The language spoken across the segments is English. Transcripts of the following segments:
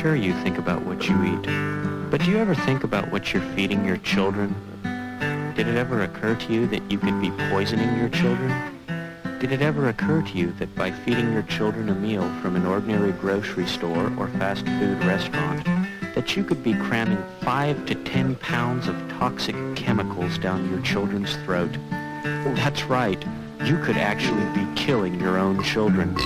Sure, you think about what you eat, but do you ever think about what you're feeding your children? Did it ever occur to you that you could be poisoning your children? Did it ever occur to you that by feeding your children a meal from an ordinary grocery store or fast food restaurant, that you could be cramming 5 to 10 pounds of toxic chemicals down your children's throat? That's right. You could actually be killing your own children.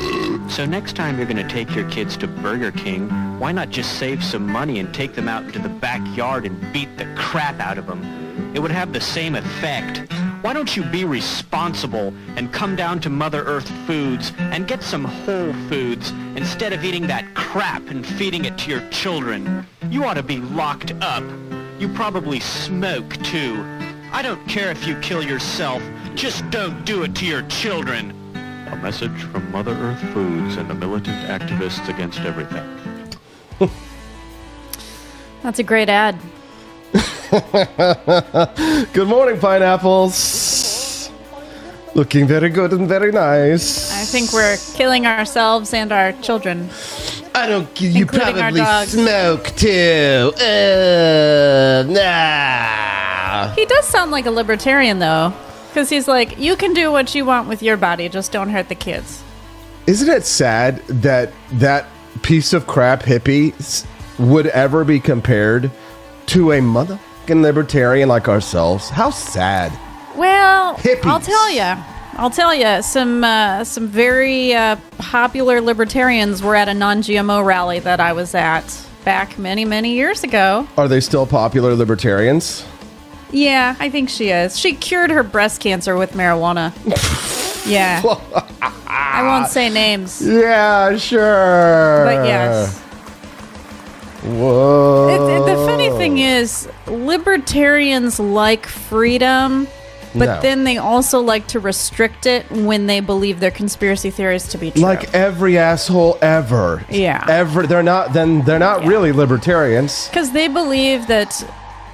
So next time you're going to take your kids to Burger King, why not just save some money and take them out into the backyard and beat the crap out of them? It would have the same effect. Why don't you be responsible and come down to Mother Earth Foods and get some whole foods instead of eating that crap and feeding it to your children? You ought to be locked up. You probably smoke, too. I don't care if you kill yourself. Just don't do it to your children. A message from Mother Earth Foods and the militant activists against everything. That's a great ad. Good morning, pineapples. Looking very good and very nice. I think we're killing ourselves and our children. I don't. You probably dogs. smoke too. Nah. He does sound like a libertarian, though, because he's like, you can do what you want with your body, just don't hurt the kids. Isn't it sad that that piece of crap hippie would ever be compared to a motherfucking libertarian like ourselves? How sad. Well, Hippies. I'll tell you, some very popular libertarians were at a non-GMO rally that I was at back many, many years ago. Are they still popular libertarians? Yeah, I think she is. She cured her breast cancer with marijuana. Yeah. I won't say names. Yeah, sure. But yes. Whoa. The funny thing is, libertarians like freedom, but then they also like to restrict it when they believe their conspiracy theories to be true. Like every asshole ever. Yeah. They're not really libertarians. Because they believe that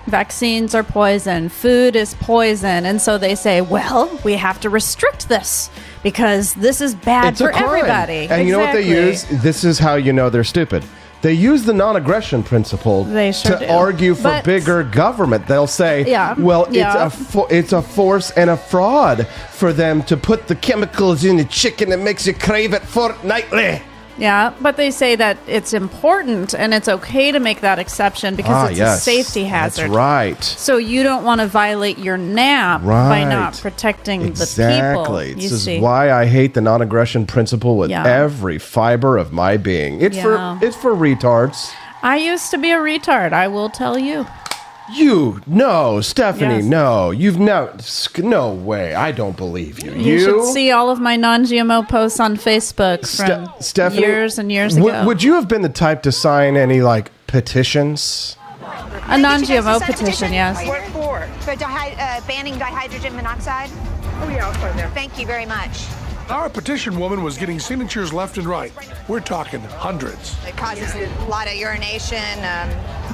vaccines are poison, food is poison, and so they say, well, we have to restrict this because this is bad for everybody. And you know what they use? This is how you know they're stupid. They use the non-aggression principle to argue for bigger government. They'll say, it's a force and a fraud for them to put the chemicals in the chicken that makes you crave it fortnightly. Yeah, but they say that it's important and it's okay to make that exception because it's a safety hazard. That's right. So you don't want to violate your nap by not protecting the people. Exactly. This is why I hate the non-aggression principle with every fiber of my being. It's for retards. I used to be a retard, I will tell you. Stephanie, no. No way. I don't believe you. You should see all of my non-GMO posts on Facebook from Stephanie, years and years ago. Would you have been the type to sign any, petitions? A non-GMO petition, yes. What for? For banning dihydrogen monoxide? Oh, yeah, I'll sign there. Thank you very much. Our petition woman was getting signatures left and right. We're talking hundreds. It causes a lot of urination,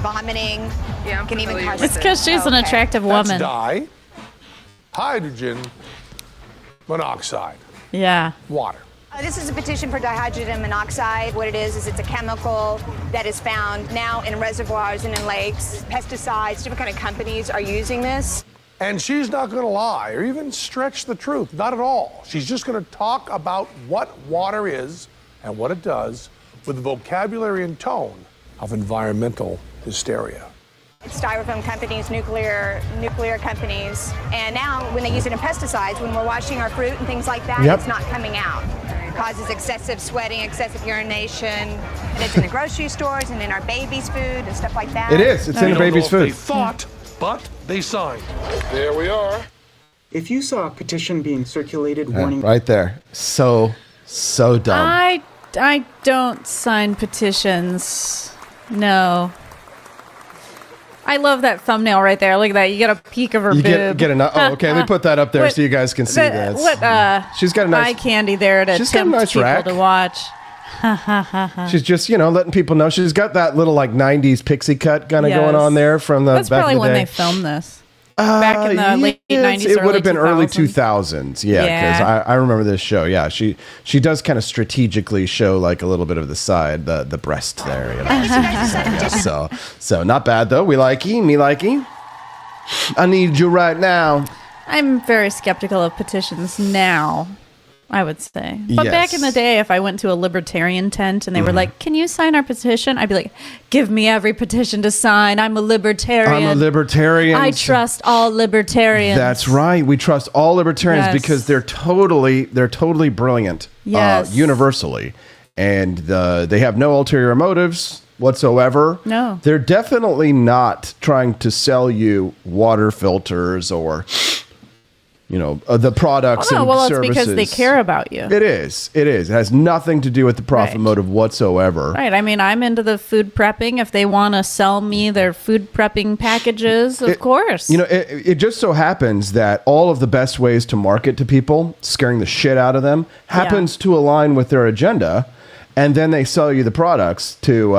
vomiting. Yeah, can even cause. It's because she's an attractive woman. That's hydrogen monoxide. Yeah. Water. This is a petition for dihydrogen monoxide. What it is it's a chemical that is found now in reservoirs and in lakes. Pesticides, different kind of companies are using this. And she's not going to lie or even stretch the truth. Not at all. She's just going to talk about what water is and what it does with the vocabulary and tone of environmental hysteria. It's styrofoam companies, nuclear companies. And now when they use it in pesticides, when we're washing our fruit and things like that, it's not coming out. It causes excessive sweating, excessive urination. And it's in the grocery stores and in our baby's food and stuff like that. It is. It's in the baby's food. They thought, but they signed. There we are. If you saw a petition being circulated warning... Right there. So dumb. I don't sign petitions. No. I love that thumbnail right there. Look at that. You get a peek of her boob. Okay. They put that up there so you guys can see that. She's got a nice eye candy there to tempt people to watch. She's just, letting people know. She's got that little 90s pixie cut kind of going on there from the That's back probably in the when day. they filmed this. Back in the late 90s, it would have been 2000s. early 2000s. Yeah, because I remember this show. Yeah, she does kind of strategically show like a little bit of the side, the breast there. You know, so not bad though. We like him. Me like him. I need you right now. I'm very skeptical of petitions now, I would say. But back in the day, if I went to a libertarian tent and they were like, can you sign our petition? I'd be like, give me every petition to sign. I'm a libertarian. I trust all libertarians. That's right. We trust all libertarians because they're totally brilliant. Yes. Universally. And they have no ulterior motives whatsoever. No. They're definitely not trying to sell you water filters or the products and services. It's because they care about you. It is. It has nothing to do with the profit motive whatsoever. Right. I mean, I'm into the food prepping. If they want to sell me their food prepping packages, of course. It just so happens that all of the best ways to market to people, scaring the shit out of them, happens to align with their agenda, and then they sell you the products to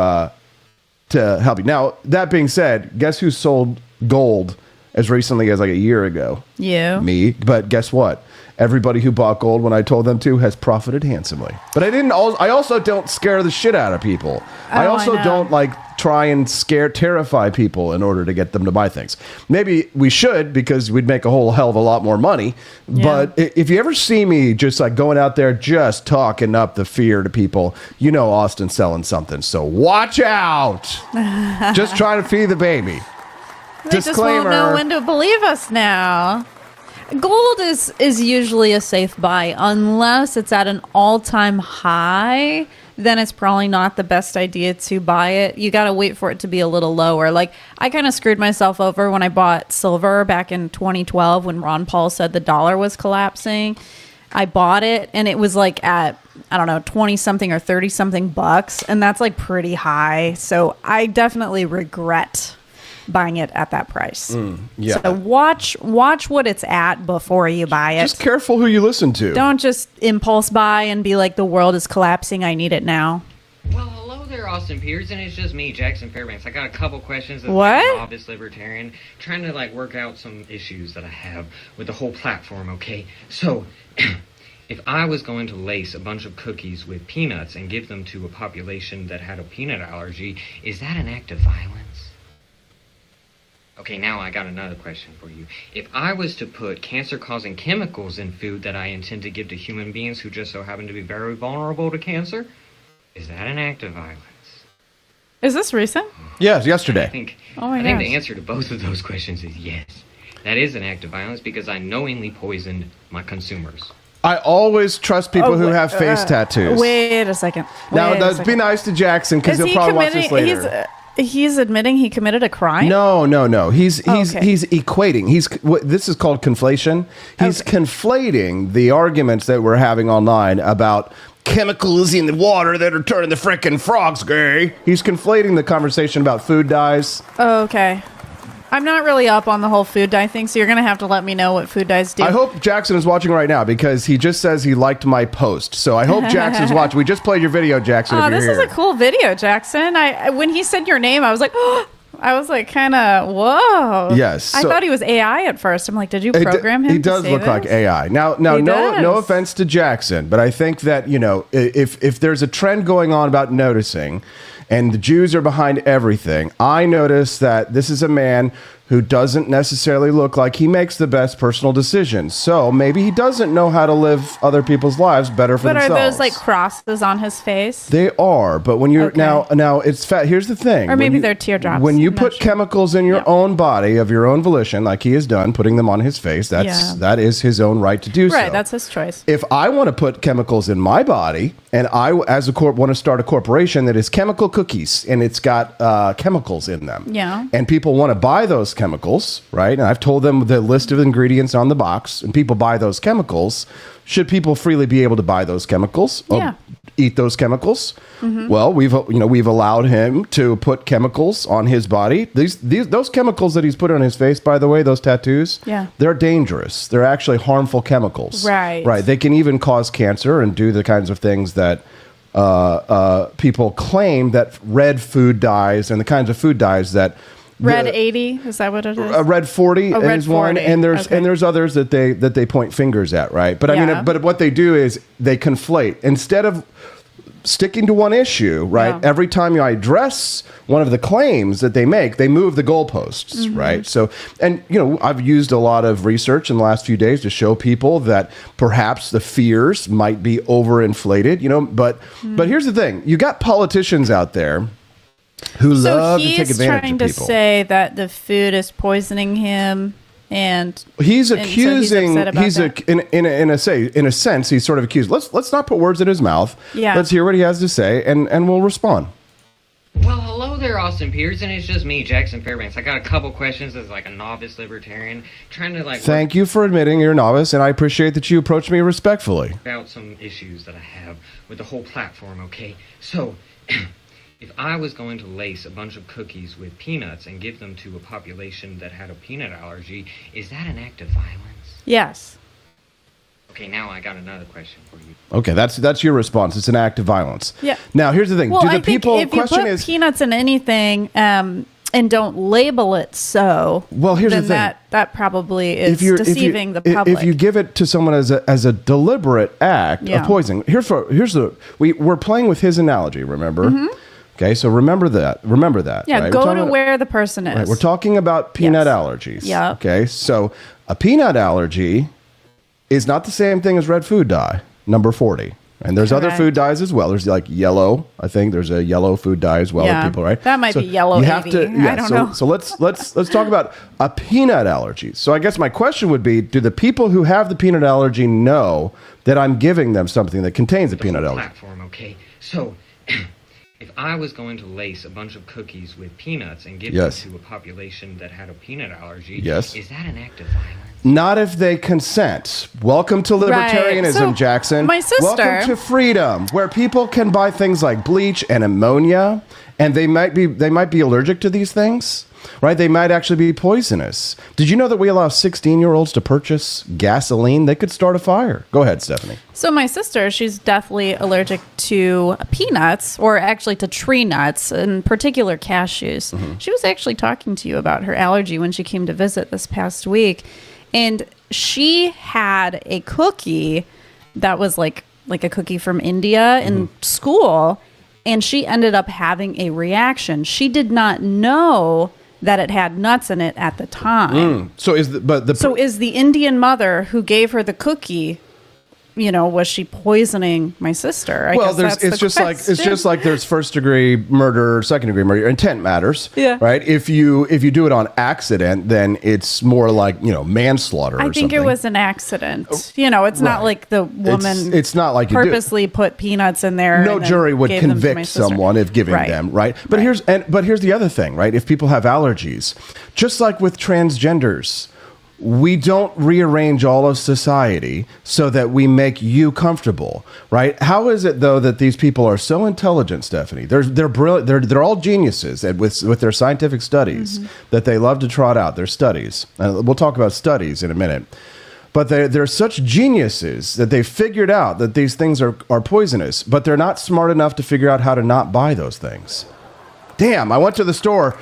help you. Now, that being said, guess who sold gold as recently as like a year ago? You. Me. But guess what? Everybody who bought gold when I told them to has profited handsomely. But I also don't scare the shit out of people. I also don't try and terrify people in order to get them to buy things. Maybe we should, because we'd make a whole hell of a lot more money. Yeah. But if you ever see me just going out there, just talking up the fear to people, Austin's selling something. So watch out. Just trying to feed the baby. They just won't know when to believe us now. Gold is usually a safe buy unless it's at an all-time high. Then it's probably not the best idea to buy it. You got to wait for it to be a little lower. Like, I kind of screwed myself over when I bought silver back in 2012 when Ron Paul said the dollar was collapsing. I bought it and it was like at, I don't know, 20 something or 30 something bucks. And that's like pretty high. So I definitely regret buying it at that price. So watch what it's at before you buy it. Just careful who you listen to. Don't just impulse buy and be like, the world is collapsing, I need it now. Well, hello there, Austin Pearson. It's just me, Jackson Fairbanks. I got a couple questions as what? an obvious libertarian, trying to work out some issues that I have with the whole platform, okay? So, if I was going to lace a bunch of cookies with peanuts and give them to a population that had a peanut allergy, is that an act of violence? Okay, now I got another question for you. If I was to put cancer-causing chemicals in food that I intend to give to human beings who just so happen to be very vulnerable to cancer, is that an act of violence? Is this recent? Yes, yesterday. I think the answer to both of those questions is yes. That is an act of violence because I knowingly poisoned my consumers. I always trust people who have face tattoos. Wait a second. Now, be nice to Jackson because he'll probably watch this later. He's admitting he committed a crime? No. He's equating. This is called conflation. He's conflating the arguments that we're having online about chemicals in the water that are turning the frickin' frogs gay. He's conflating the conversation about food dyes. Oh, okay. I'm not really up on the whole food dye thing, so you're going to have to let me know what food dyes do. I hope Jackson is watching right now because he just says he liked my post. So I hope Jackson's watching. We just played your video, Jackson. Oh, this is a cool video, Jackson. When he said your name, I was like, oh, kind of, whoa. Yes. I thought he was AI at first. I'm like, did you program him? He does look like AI. Now, no offense to Jackson, but I think that, if there's a trend going on about noticing, and the Jews are behind everything, I notice that this is a man who doesn't necessarily look like he makes the best personal decisions. So maybe he doesn't know how to live other people's lives better for themselves. But are those crosses on his face? They are, but when you're now it's fat. Here's the thing. Or maybe they're teardrops. When you put chemicals in your own body of your own volition, like he has done, putting them on his face, that is his own right to do so. Right, that's his choice. If I want to put chemicals in my body, and I, as a want to start a corporation that is chemical cookies, and it's got chemicals in them, and people want to buy those chemicals, right? And I've told them the list of ingredients on the box, and people buy those chemicals. Should people freely be able to buy those chemicals? Yeah. Eat those chemicals? Mm-hmm. Well, we've allowed him to put chemicals on his body. Those chemicals that he's put on his face, by the way, those tattoos, they're dangerous. They're actually harmful chemicals. Right. They can even cause cancer and do the kinds of things that people claim that red food dyes and the kinds of food dyes that Red 80, is that what it is? Red 40 Red is 40. one, and there's others that they point fingers at, right? But I mean, but what they do is they conflate instead of sticking to one issue, right? Yeah. Every time I address one of the claims that they make, they move the goalposts, right? So, and I've used a lot of research in the last few days to show people that perhaps the fears might be overinflated, but here's the thing: you got politicians out there who love to take advantage of people. So he's trying to say that the food is poisoning him, and he's accusing. In a sense, he's sort of accused. Let's not put words in his mouth. Yeah. Let's hear what he has to say, and we'll respond. Well, hello there, Austin Pearson. It's just me, Jackson Fairbanks. I got a couple questions as like a novice libertarian, trying to Thank you for admitting you're a novice, and I appreciate that you approach me respectfully. About some issues that I have with the whole platform. Okay, so. If I was going to lace a bunch of cookies with peanuts and give them to a population that had a peanut allergy, is that an act of violence? Yes. Okay, now I got another question for you. Okay, that's your response. It's an act of violence. Yeah. Now, here's the thing. Well, if you put peanuts in anything and don't label it so, well, here's the thing. That probably is deceiving the public. If you give it to someone as a deliberate act of poisoning, we're playing with his analogy, remember? Mm-hmm. Okay, so remember that. Yeah, right? Go to where the person is. Right, we're talking about peanut allergies. Yeah. Okay, so a peanut allergy is not the same thing as red food dye, number 40. And there's other food dyes as well. There's like yellow. I think there's a yellow food dye as well. Yeah, people, right? That might be yellow. You have 80. I don't know. So let's talk about a peanut allergy. So I guess my question would be: do the people who have the peanut allergy know that I'm giving them something that contains a peanut allergy? Platform, okay. So. If I was going to lace a bunch of cookies with peanuts and give them to a population that had a peanut allergy, is that an act of violence? Not if they consent. Welcome to libertarianism, so, Jackson. My sister. Welcome to freedom, where people can buy things like bleach and ammonia, and they might be allergic to these things. Right? They might actually be poisonous. Did you know that we allow 16-year-olds to purchase gasoline? They could start a fire. Go ahead, Stephanie. So my sister, she's deathly allergic to peanuts, or actually to tree nuts, in particular cashews. Mm-hmm. She was actually talking to you about her allergy when she came to visit this past week. And she had a cookie that was like a cookie from India in school, and she ended up having a reaction. She did not know that it had nuts in it at the time. So is the Indian mother who gave her the cookie, was she poisoning my sister? It's just like there's first degree murder, second degree murder. Intent matters. Yeah. Right. If you do it on accident, then it's more like manslaughter. I think it was an accident. It's not like the woman. It's not like purposely put peanuts in there. No jury would convict someone of giving them. Right. But here's the other thing. Right. If people have allergies, just like with transgenders. We don't rearrange all of society so that we make you comfortable, right? How is it though that these people are so intelligent, Stephanie? They're brilliant. They're all geniuses with their scientific studies that they love to trot out. Their studies. We'll talk about studies in a minute. But they're such geniuses that they figured out that these things are poisonous, but they're not smart enough to figure out how to not buy those things. Damn! I went to the store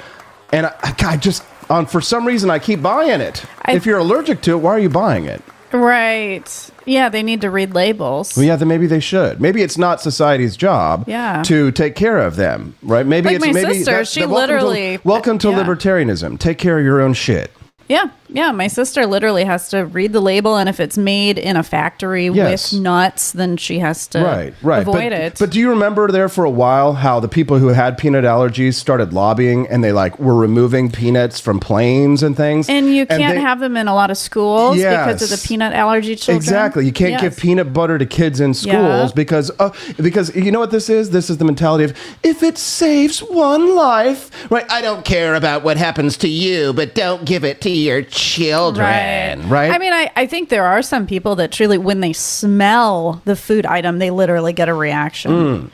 and I just. For some reason, I keep buying it. If you're allergic to it, why are you buying it? Right. Yeah, they need to read labels. Well, yeah, then maybe they should. Maybe it's not society's job to take care of them, right? Maybe like my sister, she literally... Welcome to libertarianism. Take care of your own shit. Yeah. My sister literally has to read the label, and if it's made in a factory with nuts, then she has to avoid it. But do you remember there for a while how the people who had peanut allergies started lobbying, and they were removing peanuts from planes and things? And you can't have them in a lot of schools because of the peanut allergy children. Exactly. You can't give peanut butter to kids in schools because you know what this is? This is the mentality of, if it saves one life, right? I don't care about what happens to you, but don't give it to your children, right? I mean, I think there are some people that truly, when they smell the food item, they literally get a reaction.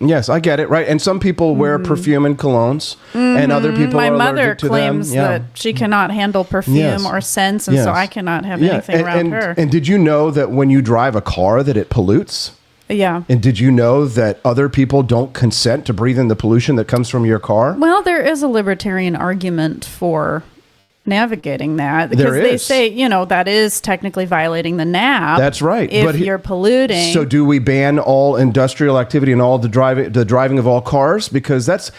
Yes, I get it, right? And some people wear perfume and colognes, and other people are allergic to them. My mother claims that she cannot handle perfume or scents, and so I cannot have anything around her. And did you know that when you drive a car that it pollutes? Yeah. And did you know that other people don't consent to breathe in the pollution that comes from your car? Well, there is a libertarian argument for navigating that, because they say, you know, that is technically violating the NAP. That's right. If you're polluting. So do we ban all industrial activity and all the driving of all cars? Because that's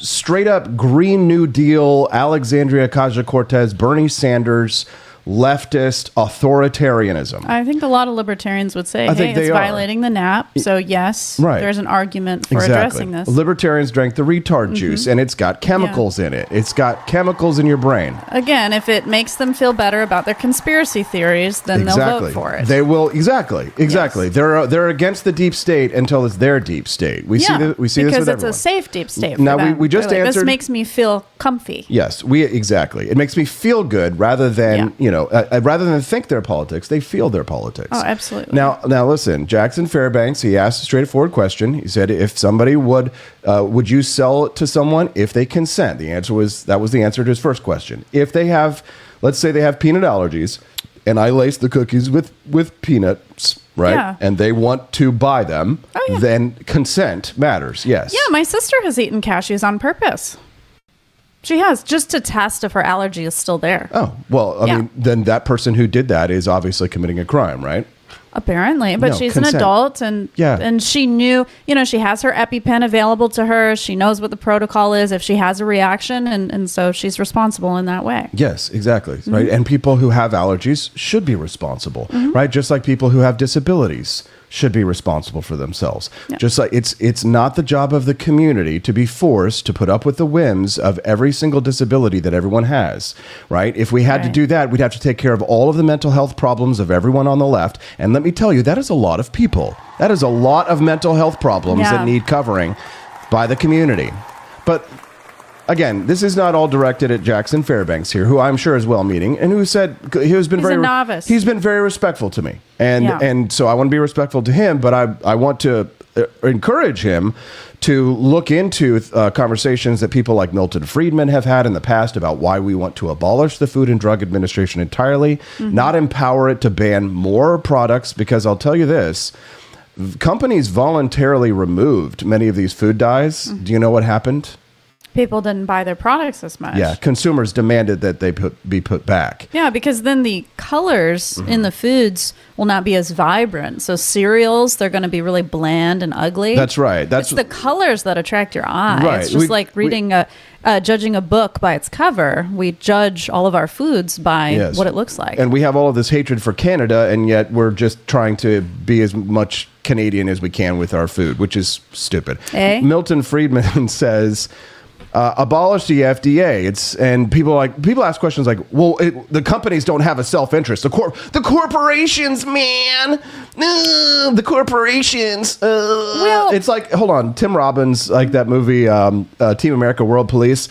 straight up Green New Deal, Alexandria Ocasio-Cortez, Bernie Sanders, leftist authoritarianism. I think a lot of libertarians would say, hey, it's violating the NAP. So yes, there's an argument for addressing this. Libertarians drank the retard juice, and it's got chemicals in it. It's got chemicals in your brain. Again, if it makes them feel better about their conspiracy theories, then they'll vote for it. They will. Exactly. Yes. They're against the deep state until it's their deep state. We see this with everyone. Because it's a safe deep state. Now we just answered. This makes me feel comfy. Yes, exactly. It makes me feel good rather than rather than think their politics, they feel their politics. Oh, absolutely. Now listen, Jackson Fairbanks, he asked a straightforward question. He said, if somebody would you sell it to someone if they consent? That was the answer to his first question. If they have, let's say they have peanut allergies, and I lace the cookies with peanuts, right? Yeah. And they want to buy them, then consent matters, yes. Yeah, my sister has eaten cashews on purpose. She has, just to test if her allergy is still there. Oh, well, I mean, then that person who did that is obviously committing a crime, right? Apparently, but she's consent. An adult, and she knew, she has her EpiPen available to her. She knows what the protocol is if she has a reaction, and so she's responsible in that way. Yes, exactly, right? And people who have allergies should be responsible, right? Just like people who have disabilities should be responsible for themselves. Yep. Just like it's not the job of the community to be forced to put up with the whims of every single disability that everyone has, right? If we had to do that, we'd have to take care of all of the mental health problems of everyone on the left. And let me tell you, that is a lot of people. That is a lot of mental health problems that need covering by the community. But again, this is not all directed at Jackson Fairbanks here, who I'm sure is well-meaning, and who said he's a novice. He's been very respectful to me, and so I want to be respectful to him. But I want to encourage him to look into conversations that people like Milton Friedman have had in the past about why we want to abolish the Food and Drug Administration entirely, not empower it to ban more products. Because I'll tell you this. Companies voluntarily removed many of these food dyes. Do you know what happened? People didn't buy their products as much. Yeah, consumers demanded that they be put back. Yeah, because then the colors in the foods will not be as vibrant. So cereals, they're going to be really bland and ugly. That's right. It's the colors that attract your eye. Right. It's just like reading judging a book by its cover. We judge all of our foods by what it looks like. And we have all of this hatred for Canada, and yet we're just trying to be as much Canadian as we can with our food, which is stupid. Milton Friedman says, abolish the FDA. And people ask questions like, well, the companies don't have a self-interest. The corporations, man. The corporations. Well, it's like, hold on, Tim Robbins, like that movie, Team America World Police.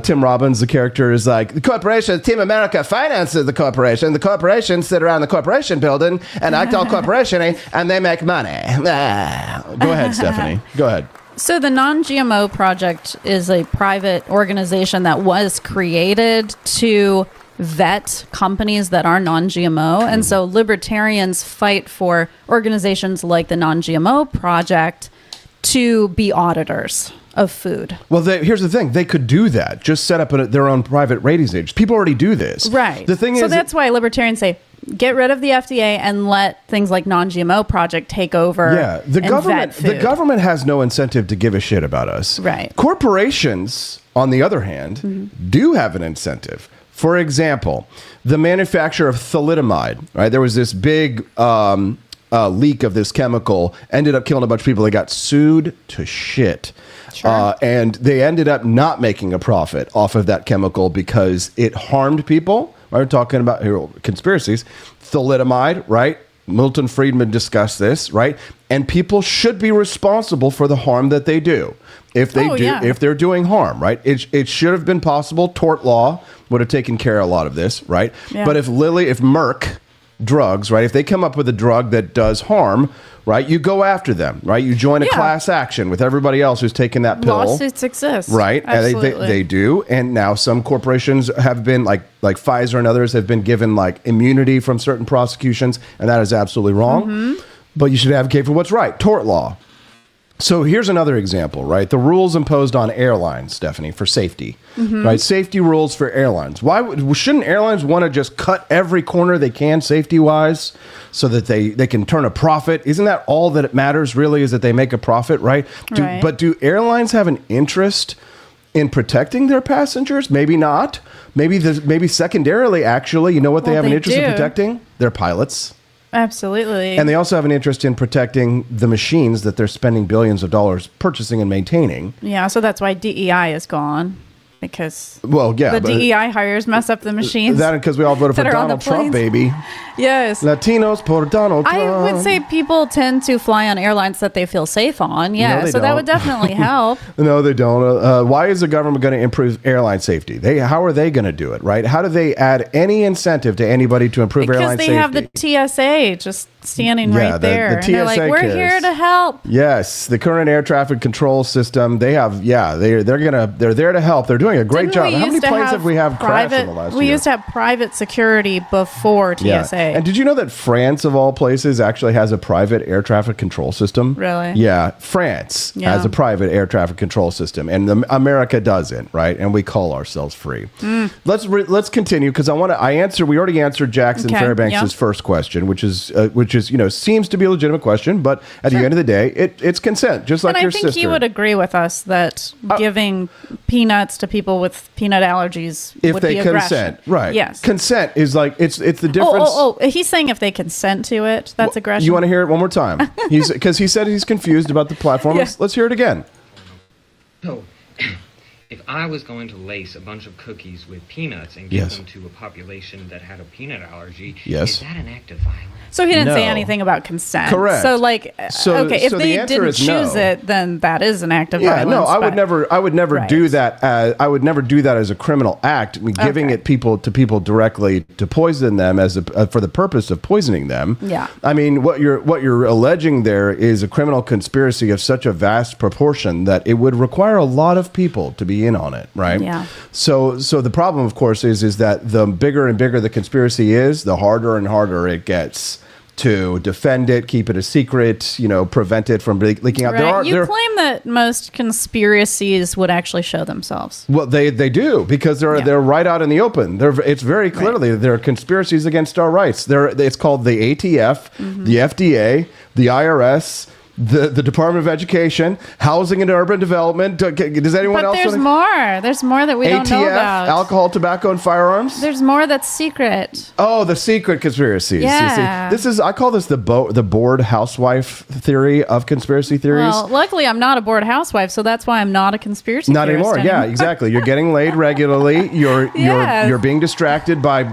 Tim Robbins, the character, is like, the corporation, Team America finances the corporation. The corporations sit around the corporation building and act all corporation, and they make money. Go ahead, Stephanie. Go ahead. So the Non-GMO Project is a private organization that was created to vet companies that are non-GMO. And so libertarians fight for organizations like the Non-GMO Project to be auditors of food. Well, here's the thing. They could do that. Just set up their own private ratings agency. People already do this. Right. The thing is, that's why libertarians say, get rid of the FDA and let things like Non-GMO Project take over. Yeah, the government has no incentive to give a shit about us. Right. Corporations, on the other hand, do have an incentive. For example, the manufacture of thalidomide. Right, there was this big leak of this chemical, ended up killing a bunch of people. They got sued to shit. Sure. And they ended up not making a profit off of that chemical because it harmed people. We're talking about conspiracies, thalidomide, right? Milton Friedman discussed this, right? And people should be responsible for the harm that they do. If they're doing harm, right? It should have been possible. Tort law would have taken care of a lot of this, right? Yeah. But if Merck drugs, right? If they come up with a drug that does harm, right? You go after them, right? You join a class action with everybody else who's taking that pill. Lawsuits exist, right? Absolutely. And they do. And now some corporations have been like Pfizer and others have been given like immunity from certain prosecutions, and that is absolutely wrong. but you should advocate for what's right. Tort law. So here's another example, right? The rules imposed on airlines, Stephanie, for safety, right? Safety rules for airlines. Shouldn't airlines want to just cut every corner they can safety-wise so that they can turn a profit? Isn't that all that it matters really, is that they make a profit, right? But do airlines have an interest in protecting their passengers? Maybe not. Maybe secondarily, actually, you know what they have an interest in protecting? Their pilots. Absolutely. And they also have an interest in protecting the machines that they're spending billions of dollars purchasing and maintaining. Yeah, so that's why DEI is gone. Because the DEI hires mess up the machines. That because we all voted for Donald Trump, baby. Yes. Latinos por Donald Trump. I would say people tend to fly on airlines that they feel safe on. Yeah, no, so that would definitely help. No, they don't. Why is the government going to improve airline safety? How are they going to do it, right? How do they add any incentive to anybody to improve airline safety? Because they have the TSA just standing right there. The TSA and they're like, we're here to help. Yes, the current air traffic control system, they have, they're there to help. They're doing a great job. How many planes have we crashed in the last year? We used to have private security before TSA. Yeah. And did you know that France, of all places, actually has a private air traffic control system? Really? Yeah. France has a private air traffic control system, and America doesn't, right? And we call ourselves free. Let's continue, because we already answered Jackson Fairbanks' first question, which is seems to be a legitimate question, but at the end of the day, it's consent, just like your sister. And I think he would agree with us that giving peanuts to people with peanut allergies would be aggression. Consent, right? Yes, consent is like it's the difference. He's saying if they consent to it, that's aggression. You want to hear it one more time? Because he said he's confused about the platform. Yeah. Let's hear it again. So, if I was going to lace a bunch of cookies with peanuts and give them to a population that had a peanut allergy, is that an act of violence? So he didn't say anything about consent. Correct. So if they didn't choose it, then that is an act of violence. No, I would never do that. I would never do that as a criminal act. I mean, giving it to people directly to poison them for the purpose of poisoning them. Yeah. I mean, what you're alleging there is a criminal conspiracy of such a vast proportion that it would require a lot of people to be in on it, right? Yeah. So the problem, of course, is that the bigger and bigger the conspiracy is, the harder and harder it gets to defend it, keep it a secret, prevent it from leaking out. Right. You claim that most conspiracies would actually show themselves. Well, they do, because they're right out in the open. It's very clearly they're conspiracies against our rights. It's called the ATF, the FDA, the IRS, the Department of Education, Housing and Urban Development. Does anyone else? There's more. There's more that we don't know about. Alcohol, tobacco, and firearms. There's more that's secret. Oh, the secret conspiracies. Yeah. I call this the bored housewife theory of conspiracy theories. Well, luckily I'm not a bored housewife, so that's why I'm not a conspiracy theorist anymore. Yeah, exactly. You're getting laid regularly. You're being distracted by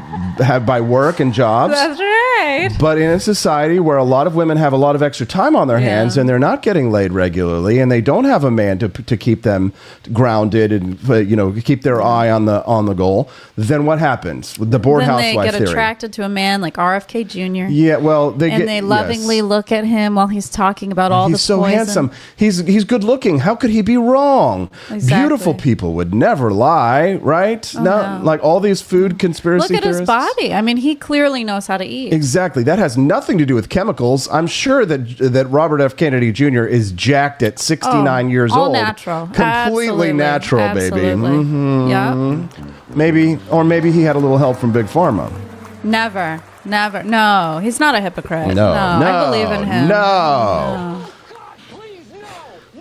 work and jobs. That's right. But in a society where a lot of women have a lot of extra time on their hands, and they're not getting laid regularly, and they don't have a man to keep them grounded and keep their eye on the goal, then what happens? The bored housewife theory. Then they get attracted to a man like RFK Jr. Yeah, well, they lovingly look at him while he's talking about all the poison. He's so handsome. He's good looking. How could he be wrong? Exactly. Beautiful people would never lie, right? No, like all these food conspiracy theorists. Look at his body. I mean, he clearly knows how to eat. Exactly. That has nothing to do with chemicals. I'm sure that Robert F. Kennedy Jr. is jacked at 69 years all old. Natural. Completely natural, Absolutely. baby. Mm-hmm. Yeah. Maybe he had a little help from Big Pharma. Never. No, he's not a hypocrite. No. I believe in him. No.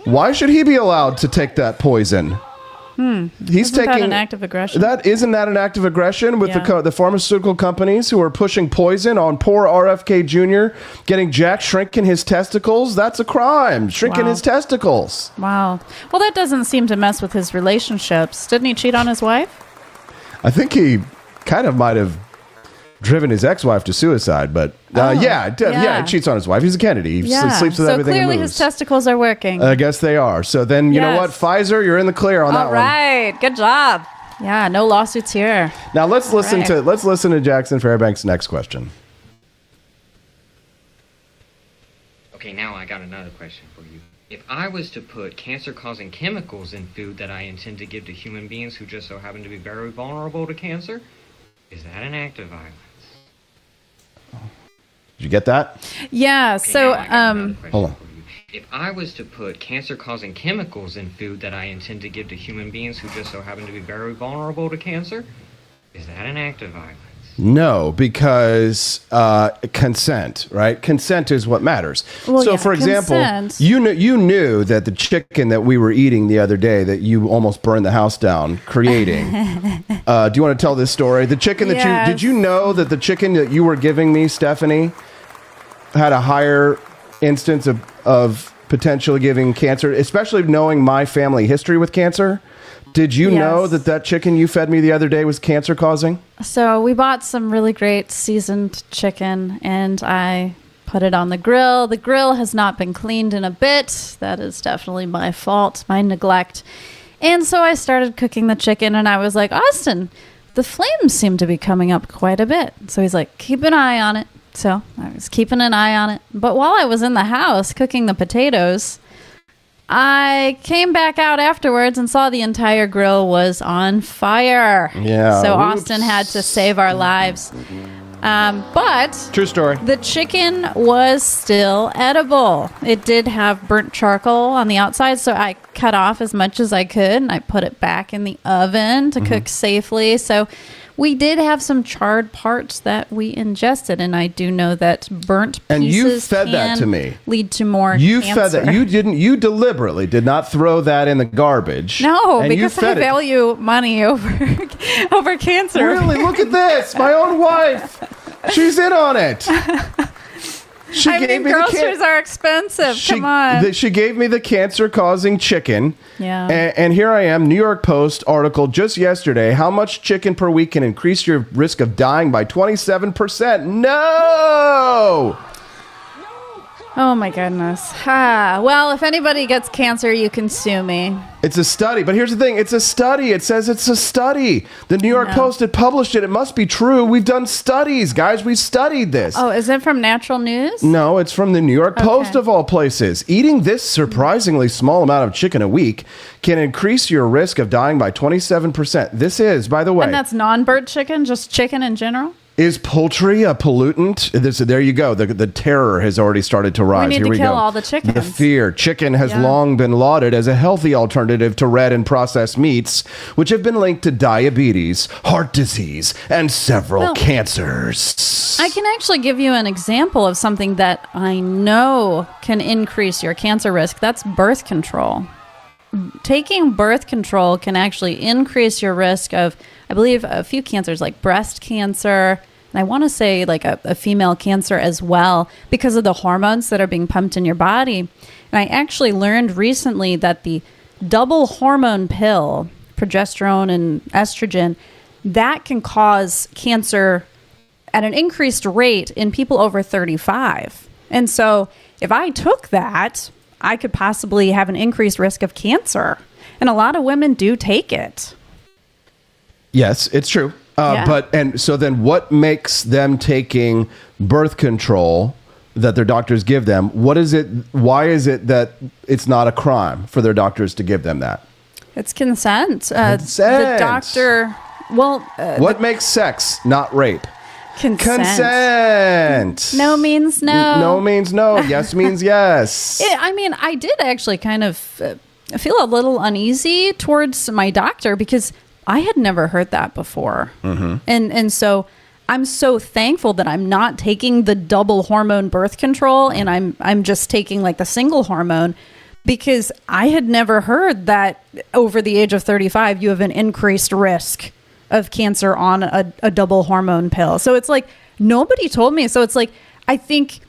Why should he be allowed to take that poison? He's Isn't that an act of aggression? Isn't that an act of aggression with the pharmaceutical companies who are pushing poison on poor RFK Jr., getting jacked, shrinking his testicles? That's a crime. Shrinking his testicles. Wow. Well, that doesn't seem to mess with his relationships. Didn't he cheat on his wife? I think he kind of might have driven his ex-wife to suicide, but he cheats on his wife. He's a Kennedy. He sleeps with everything. So clearly his testicles are working. I guess they are. So then, you know what? Pfizer, you're in the clear on that one. All right. Good job. Yeah, no lawsuits here. Now let's listen to Jackson Fairbanks' next question. Okay, now I got another question for you. If I was to put cancer-causing chemicals in food that I intend to give to human beings who just so happen to be very vulnerable to cancer, is that an act of violence? Did you get that? Yeah. Okay, so, hold on. If I was to put cancer-causing chemicals in food that I intend to give to human beings who just so happen to be very vulnerable to cancer, is that an act of violence? No, because consent, right? Consent is what matters. Well, so, for example, you knew that the chicken that we were eating the other day that you almost burned the house down creating. Do you want to tell this story? The chicken that did you know that the chicken that you were giving me, Stephanie, had a higher instance of potentially giving cancer, especially knowing my family history with cancer? Did you know that chicken you fed me the other day was cancer causing? So we bought some really great seasoned chicken and I put it on the grill. The grill has not been cleaned in a bit. That is definitely my fault, my neglect. And so I started cooking the chicken and I was like, Austin, the flames seem to be coming up quite a bit. So he's like, keep an eye on it. So I was keeping an eye on it. But while I was in the house cooking the potatoes, I came back out afterwards and saw the entire grill was on fire. Yeah. So Austin had to save our lives. But true story. The chicken was still edible. It did have burnt charcoal on the outside, so I cut off as much as I could and I put it back in the oven to cook safely. So we did have some charred parts that we ingested, and I do know that burnt pieces and you fed that to me. Lead to more you cancer. Fed that. You deliberately did not throw that in the garbage. No, because I value money over cancer. Really? Look at this. My own wife. She's in on it. Groceries are expensive. Come on. She gave me the cancer-causing chicken. Yeah. And here I am, New York Post article just yesterday. How much chicken per week can increase your risk of dying by 27%? No! Oh, my goodness. Well, if anybody gets cancer, you can sue me. It's a study. But here's the thing. It's a study. It says it's a study. The New York Post had published it. It must be true. We've done studies, guys. We studied this. Oh, is it from Natural News? No, it's from the New York Post of all places. Eating this surprisingly small amount of chicken a week can increase your risk of dying by 27%. This is, by the way. And that's non-bird chicken? Just chicken in general? Is poultry a pollutant? There you go. The terror has already started to rise. We need to kill all the chickens. The fear. Chicken has long been lauded as a healthy alternative to red and processed meats, which have been linked to diabetes, heart disease, and several cancers. I can actually give you an example of something that I know can increase your cancer risk. That's birth control. Taking birth control can actually increase your risk of, I believe, a few cancers like breast cancer, and I want to say like a female cancer as well, because of the hormones that are being pumped in your body. And I actually learned recently that the double hormone pill, progesterone and estrogen, that can cause cancer at an increased rate in people over 35. And so if I took that, I could possibly have an increased risk of cancer. And a lot of women do take it. Yes, it's true. So then what makes them taking birth control that their doctors give them? What is it? Why is it that it's not a crime for their doctors to give them that? It's consent. Consent. The doctor, what makes sex not rape? Consent. No means no. No means no. Yes means yes. I did actually kind of feel a little uneasy towards my doctor because I had never heard that before. Mm-hmm. And so I'm so thankful that I'm not taking the double hormone birth control and I'm just taking like the single hormone, because I had never heard that over the age of 35 you have an increased risk of cancer on a double hormone pill. So it's like nobody told me. So it's like, I think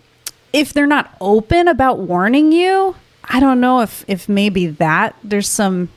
if they're not open about warning you, I don't know if maybe that there's some,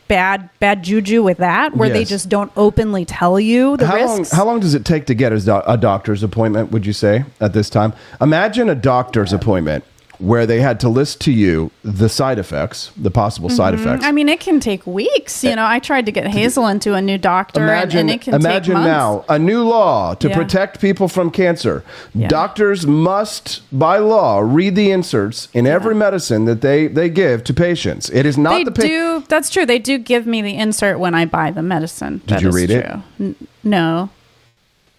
bad juju with that, where they just don't openly tell you the risks. How long does it take to get a doctor's appointment, would you say, at this time? Imagine a doctor's appointment where they had to list to you the side effects, the possible side effects. I mean, it can take weeks. I tried to get Hazel into a new doctor, and it can take months. Imagine now a new law to protect people from cancer. Yeah. Doctors must, by law, read the inserts in every medicine that they give to patients. It is not That's true. They do give me the insert when I buy the medicine. Did you read it? No.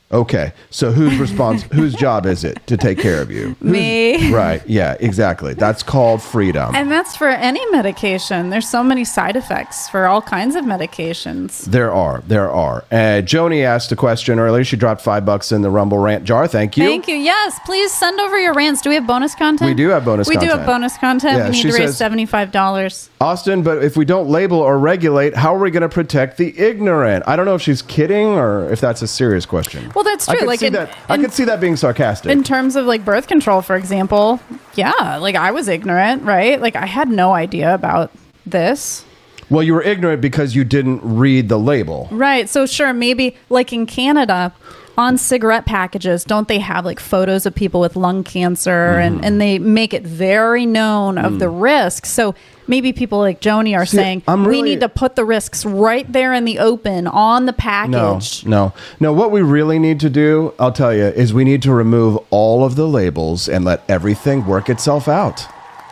Okay, so whose job is it to take care of you? Me. Right, yeah, exactly. That's called freedom. And that's for any medication. There's so many side effects for all kinds of medications. There are. Joni asked a question earlier. She dropped $5 in the Rumble rant jar. Thank you. Thank you. Yes, please send over your rants. Do we have bonus content? We do have bonus content. We do have bonus content. Yeah, we need to raise $75. Austin, but if we don't label or regulate, how are we going to protect the ignorant? I don't know if she's kidding or if that's a serious question. Well, that's true. I could see that being sarcastic. In terms of like birth control, for example, yeah, like I was ignorant, right? Like I had no idea about this. Well, you were ignorant because you didn't read the label. Right. So sure, maybe like in Canada, on cigarette packages, don't they have like photos of people with lung cancer and they make it very known of the risks. So maybe people like Joni are saying, we need to put the risks right there in the open on the package. No. What we really need to do, I'll tell you, is we need to remove all of the labels and let everything work itself out.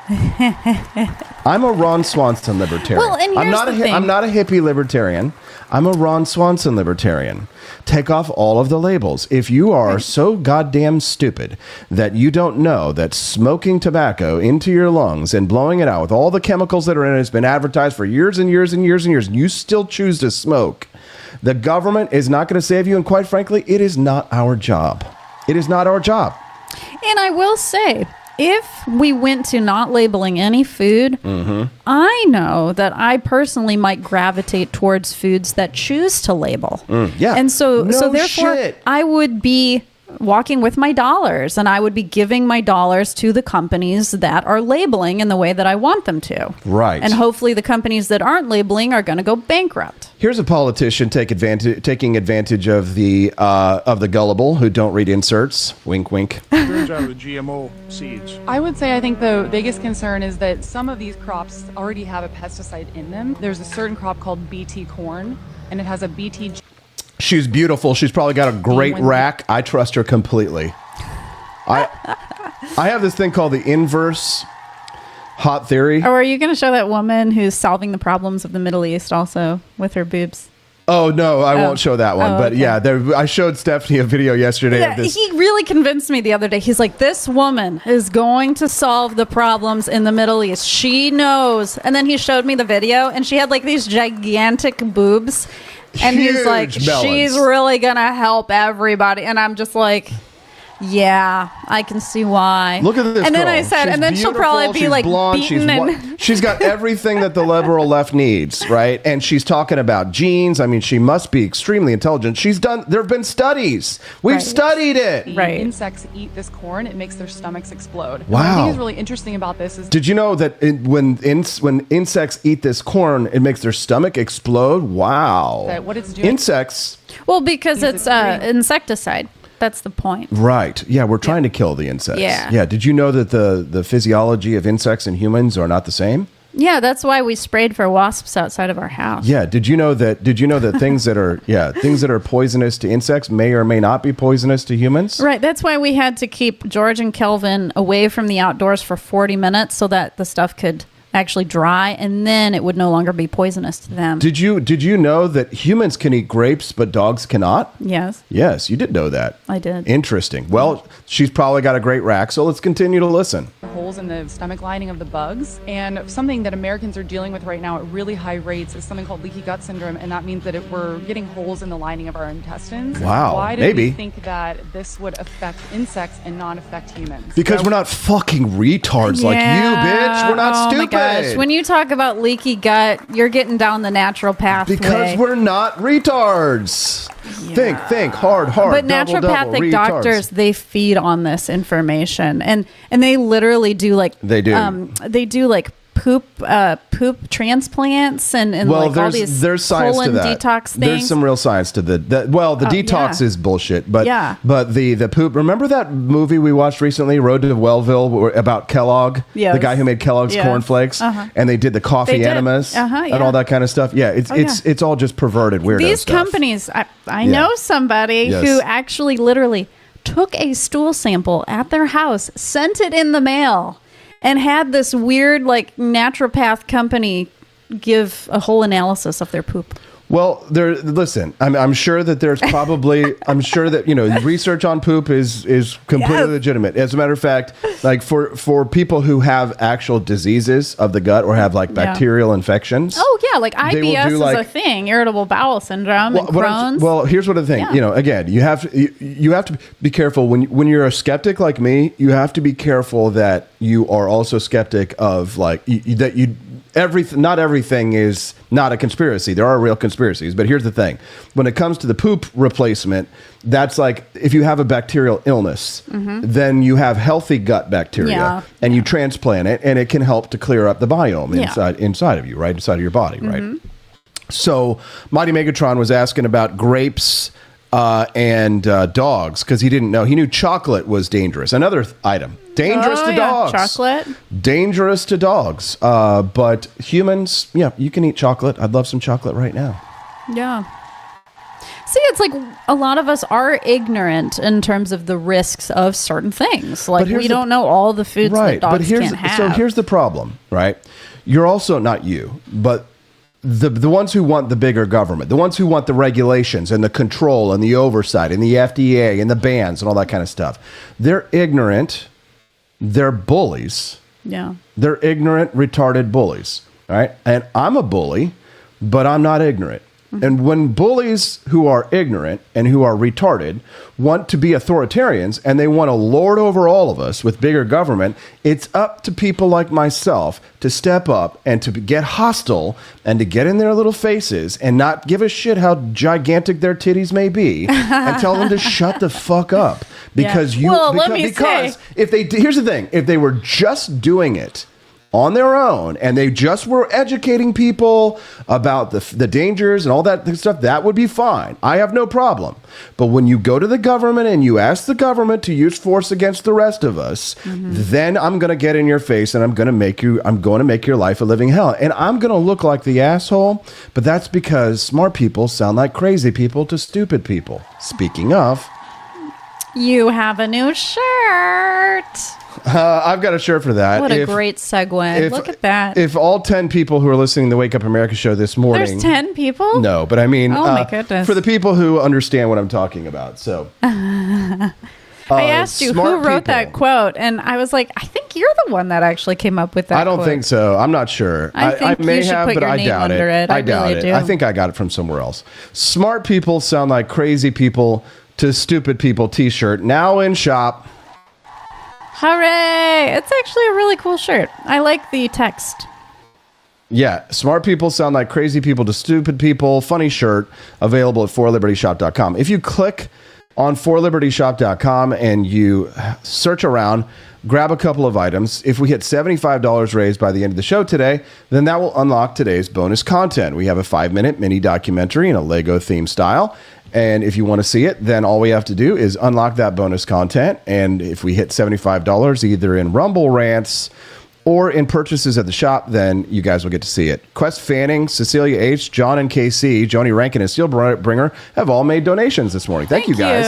I'm a Ron Swanson libertarian. Well, and here's the thing. I'm not a hippie libertarian. I'm a Ron Swanson libertarian. Take off all of the labels. If you are so goddamn stupid that you don't know that smoking tobacco into your lungs and blowing it out with all the chemicals that are in it has been advertised for years and years and years and years, and you still choose to smoke, the government is not going to save you. And quite frankly, it is not our job. It is not our job. And I will say, if we went to not labeling any food, I know that I personally might gravitate towards foods that choose to label. Yeah. And so therefore, I would be walking with my dollars and I would be giving my dollars to the companies that are labeling in the way that I want them to. Right. And hopefully the companies that aren't labeling are going to go bankrupt. Here's a politician taking advantage of the gullible who don't read inserts. Wink, wink. Out of the GMO seeds. I would say I think the biggest concern is that some of these crops already have a pesticide in them. There's a certain crop called BT corn, and it has a BT. She's beautiful. She's probably got a great rack. I trust her completely. I have this thing called the inverse hot theory. Or are you going to show that woman who's solving the problems of the Middle East also with her boobs? Oh, no, I won't show that one. But yeah, I showed Stephanie a video yesterday of this. He really convinced me the other day. He's like, this woman is going to solve the problems in the Middle East. She knows. And then he showed me the video and she had like these gigantic boobs. And Huge he's like, melons. she's really going to help everybody. And I'm just like, yeah, I can see why. Look at this. And then girl. I said, she's and then she'll probably be like blonde, beaten and she's got everything that the liberal left needs, right? And she's talking about genes. I mean, she must be extremely intelligent. There have been studies. We've studied it. Right. Insects eat this corn, it makes their stomachs explode. Wow. What I think is really interesting about this is, did you know that when insects eat this corn, it makes their stomach explode? Wow. That what it's doing. Insects. well, because it's insecticide. That's the point. Right. Yeah, we're trying to kill the insects. Yeah. Yeah. Did you know that the physiology of insects and humans are not the same? Yeah, that's why we sprayed for wasps outside of our house. Yeah. Did you know that things that are poisonous to insects may or may not be poisonous to humans? Right. That's why we had to keep George and Kelvin away from the outdoors for 40 minutes so that the stuff could actually dry, and then it would no longer be poisonous to them. Did you know that humans can eat grapes but dogs cannot? Yes. Yes, you did know that. I did. Interesting. Well, she's probably got a great rack, so let's continue to listen. Holes in the stomach lining of the bugs, and something that Americans are dealing with right now at really high rates is something called leaky gut syndrome, and that means that we're getting holes in the lining of our intestines. Wow. Why do maybe. we think that this would affect insects and not affect humans? Because we're not fucking retards like you, bitch. We're not stupid. My gosh. When you talk about leaky gut, you're getting down the natural pathway. Because we're not retards. Yeah. Think hard. But naturopathic doctors, they feed on this information, and they literally do like they do like poop transplants and well, like all these there's science colon to that. detox things. There's some real science to the detox is bullshit, but the poop. Remember that movie we watched recently, Road to Wellville, about Kellogg, the guy who made Kellogg's cornflakes, and they did the coffee enemas and all that kind of stuff. Yeah, it's all just perverted weirdo These stuff. companies, I know somebody who actually literally took a stool sample at their house, sent it in the mail, and had this weird like naturopath company give a whole analysis of their poop. Well, listen, I'm sure that there's probably, I'm sure that, research on poop is completely legitimate. As a matter of fact, like for people who have actual diseases of the gut or have like bacterial infections. Oh, yeah. Like IBS is a thing, irritable bowel syndrome and Crohn's. Well, here's what the thing, again, you have to be careful when you're a skeptic like me, you have to be careful that you are also skeptic of like not everything is not a conspiracy. There are real conspiracies. But here's the thing. When it comes to the poop replacement, that's like if you have a bacterial illness, then you have healthy gut bacteria and you transplant it and it can help to clear up the biome inside of you, right? Inside of your body, right? So Mighty Megatron was asking about grapes and dogs because he didn't know. He knew chocolate was dangerous. Another item. Dangerous to dogs. Chocolate. Dangerous to dogs. But humans, you can eat chocolate. I'd love some chocolate right now. Yeah. See, it's like a lot of us are ignorant in terms of the risks of certain things. Like we don't know all the foods that dogs can't have. So here's the problem, right? You're also not you, but the ones who want the bigger government, the ones who want the regulations and the control and the oversight and the FDA and the bans and all that kind of stuff, they're ignorant. They're bullies. Yeah. They're ignorant, retarded bullies. All right. And I'm a bully, but I'm not ignorant. And when bullies who are ignorant and who are retarded want to be authoritarians and they want to lord over all of us with bigger government, it's up to people like myself to step up and to get hostile and to get in their little faces and not give a shit how gigantic their titties may be and tell them to shut the fuck up. Because if they, here's the thing, if they were just doing it on their own and they just were educating people about the dangers and all that stuff, that would be fine. I have no problem. But when you go to the government and you ask the government to use force against the rest of us, then I'm going to get in your face and I'm going to make your life a living hell. And I'm going to look like the asshole, but that's because smart people sound like crazy people to stupid people. Speaking of, you have a new shirt. I've got a shirt for that. What a great segue. Look at that. If all 10 people who are listening to the Wake Up America show this morning... There's 10 people? No, but I mean... Oh, my goodness. For the people who understand what I'm talking about, so... I asked you who wrote that quote, and I was like, I think you're the one that actually came up with that quote. I don't think so. I'm not sure. I may have, but I doubt it. I doubt it. I think I got it from somewhere else. Smart people sound like crazy people to stupid people t-shirt. Now in shop. Hooray! It's actually a really cool shirt. I like the text. Yeah, smart people sound like crazy people to stupid people. Funny shirt available at forlibertyshop.com. If you click on forlibertyshop.com and you search around, grab a couple of items. If we hit $75 raised by the end of the show today, then that will unlock today's bonus content. We have a 5-minute mini documentary in a Lego theme style. And if you want to see it, then all we have to do is unlock that bonus content. And if we hit $75, either in Rumble Rants or in purchases at the shop, then you guys will get to see it. Quest Fanning, Cecilia H., John and KC, Joni Rankin, and Steelbringer have all made donations this morning. Thank you, guys.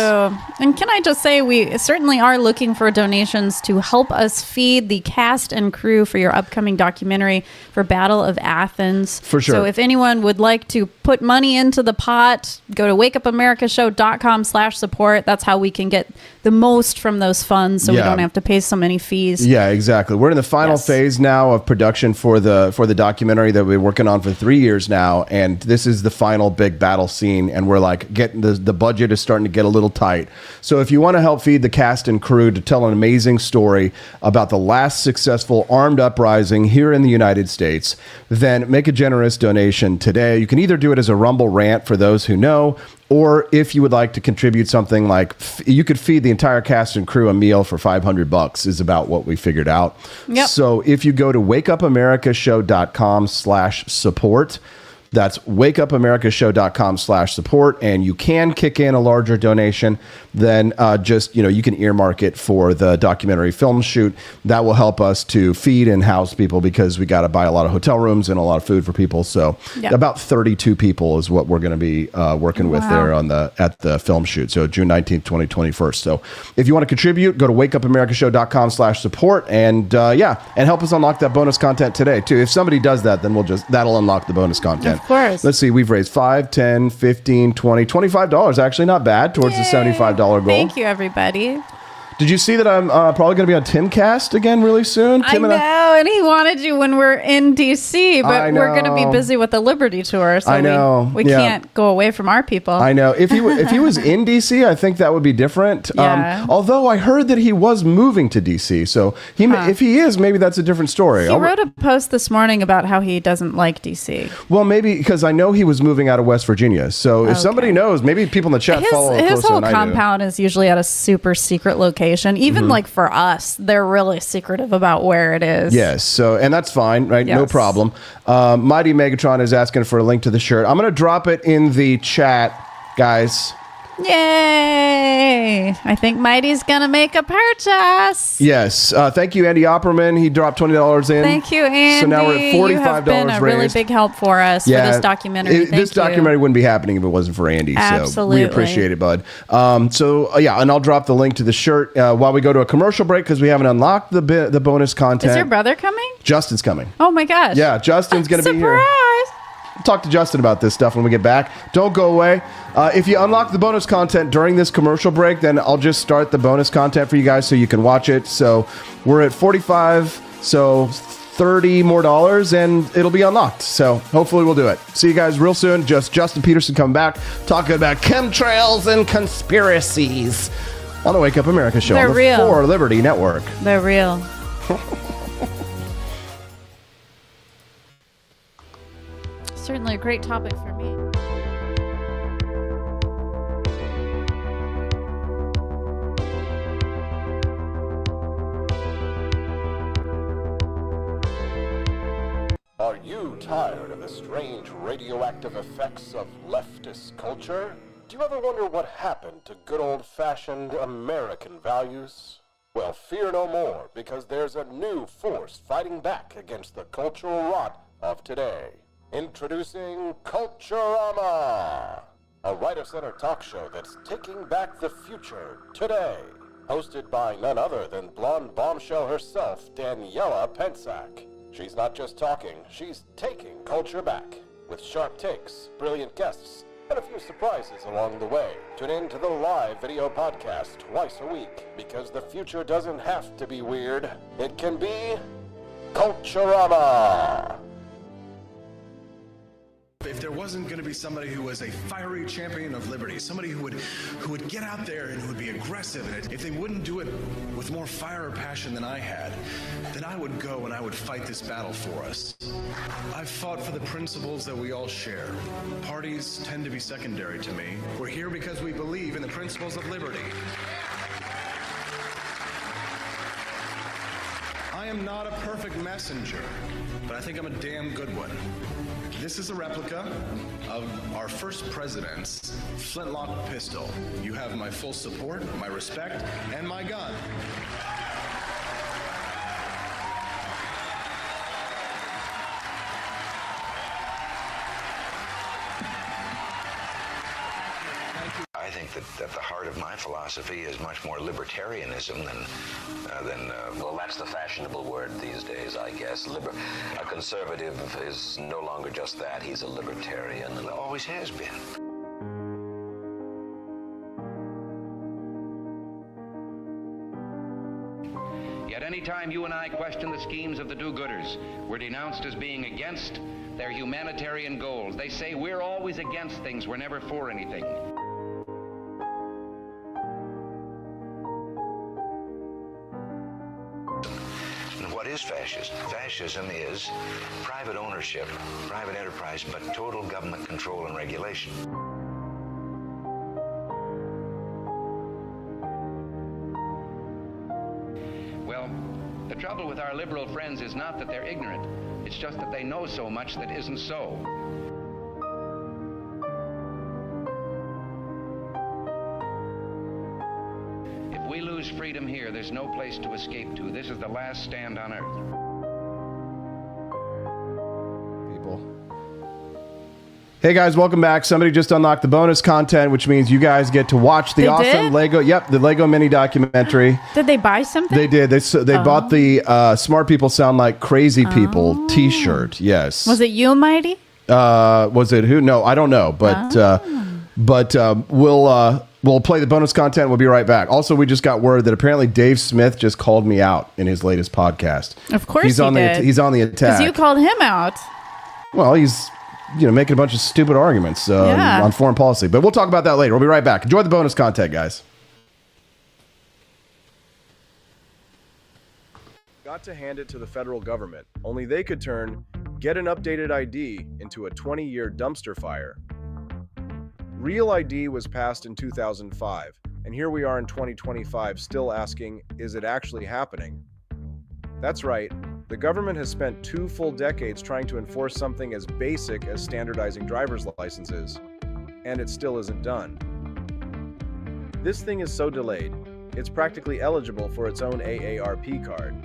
And can I just say, we certainly are looking for donations to help us feed the cast and crew for your upcoming documentary for Battle of Athens. For sure. So if anyone would like to put money into the pot, go to wakeupamericashow.com/support. That's how we can get the most from those funds so we don't have to pay so many fees. Yeah, exactly. We're in the final phase now of production for the documentary that we've been working on for 3 years now, and this is the final big battle scene, and we're like getting the budget is starting to get a little tight. So if you want to help feed the cast and crew to tell an amazing story about the last successful armed uprising here in the United States, then make a generous donation today. You can either do it as a Rumble Rant for those who know, or if you would like to contribute something like you could feed the entire cast and crew a meal for $500 is about what we figured out. Yep. So if you go to wakeupamericashow.com/support, that's wakeupamericashow.com/support, and you can kick in a larger donation, then you can earmark it for the documentary film shoot. That will help us to feed and house people because we got to buy a lot of hotel rooms and a lot of food for people. So about 32 people is what we're going to be working with there at the film shoot. So June 19th, 2021. So if you want to contribute, go to wakeupamericashow.com/support and help us unlock that bonus content today too. If somebody does that, then that'll unlock the bonus content. content. Of course. Let's see. We've raised $5, $10, $15, $20, $25. Actually, not bad towards the $75 goal. Thank you, everybody. Did you see that I'm probably going to be on Timcast again really soon? Tim and he wanted you when we're in D.C., but we're going to be busy with the Liberty Tour, so we can't go away from our people. I know. If he was in D.C., I think that would be different. Yeah. Although I heard that he was moving to D.C., so if he is, maybe that's a different story. He wrote a post this morning about how he doesn't like D.C. Well, maybe because I know he was moving out of West Virginia, so if somebody knows, maybe people in the chat follow closer than I do. His whole compound is usually at a super secret location. Even like for us, they're really secretive about where it is. Yes, so and that's fine, right? Yes. No problem. Mighty Megatron is asking for a link to the shirt. I'm going to drop it in the chat, guys. Yay! I think Mighty's gonna make a purchase. Yes. Thank you, Andy Opperman. He dropped $20 in. Thank you, Andy. So now we're at $45 You have been a really big help for us for this documentary. This documentary wouldn't be happening if it wasn't for Andy. Absolutely. So we appreciate it, bud. And I'll drop the link to the shirt while we go to a commercial break because we haven't unlocked the bonus content. Is your brother coming? Justin's coming. Oh my gosh. Yeah, Justin's going to be here. Surprise! Talk to Justin about this stuff when we get back. Don't go away. If you unlock the bonus content during this commercial break, then I'll just start the bonus content for you guys so you can watch it. So we're at 45, so $30 more, and it'll be unlocked. So hopefully we'll do it. See you guys real soon. Just Justin Peterson coming back, talking about chemtrails and conspiracies on the Wake Up America show. They're real. For Liberty Network. They're real. Certainly a great topic for me. Are you tired of the strange radioactive effects of leftist culture? Do you ever wonder what happened to good old-fashioned American values? Well, fear no more, because there's a new force fighting back against the cultural rot of today. Introducing Culturama, a right-of-center talk show that's taking back the future today. Hosted by none other than blonde bombshell herself, Daniela Pensack. She's not just talking, she's taking culture back. With sharp takes, brilliant guests, and a few surprises along the way. Tune in to the live video podcast twice a week, because the future doesn't have to be weird. It can be Culturama. If there wasn't going to be somebody who was a fiery champion of liberty, somebody who would get out there and who would be aggressive, and if they wouldn't do it with more fire or passion than I had, then I would go and I would fight this battle for us. I've fought for the principles that we all share. Parties tend to be secondary to me. We're here because we believe in the principles of liberty. I am not a perfect messenger, but I think I'm a damn good one. This is a replica of our first president's flintlock pistol. You have my full support, my respect, and my gun. I think that at the heart of my philosophy is much more libertarianism than well, that's the fashionable word these days, I guess. A conservative is no longer just that. He's a libertarian and always has been. Yet any time you and I question the schemes of the do-gooders, we're denounced as being against their humanitarian goals. They say we're always against things, we're never for anything. What is fascism? Fascism is private ownership, private enterprise, but total government control and regulation. Well, the trouble with our liberal friends is not that they're ignorant. It's just that they know so much that isn't so. If we lose freedom here, there's no place to escape to. This is the last stand on earth. Hey guys, welcome back. Somebody just unlocked the bonus content, which means you guys get to watch the awesome Lego. Yep, the Lego mini documentary. Did they buy something? They did. They bought the Smart People Sound Like Crazy People T-shirt. Yes. Was it you, Mighty? Was it who? No, I don't know. But we'll play the bonus content. We'll be right back. Also, we just got word that apparently Dave Smith just called me out in his latest podcast. Of course he's on did. He's on the attack. Because you called him out. Well, he's making a bunch of stupid arguments on foreign policy. But we'll talk about that later. We'll be right back. Enjoy the bonus content, guys. Got to hand it to the federal government. Only they could turn get an updated ID into a 20-year dumpster fire. Real ID was passed in 2005, and here we are in 2025 still asking, is it actually happening? That's right, the government has spent 2 full decades trying to enforce something as basic as standardizing driver's licenses, and it still isn't done. This thing is so delayed, it's practically eligible for its own AARP card.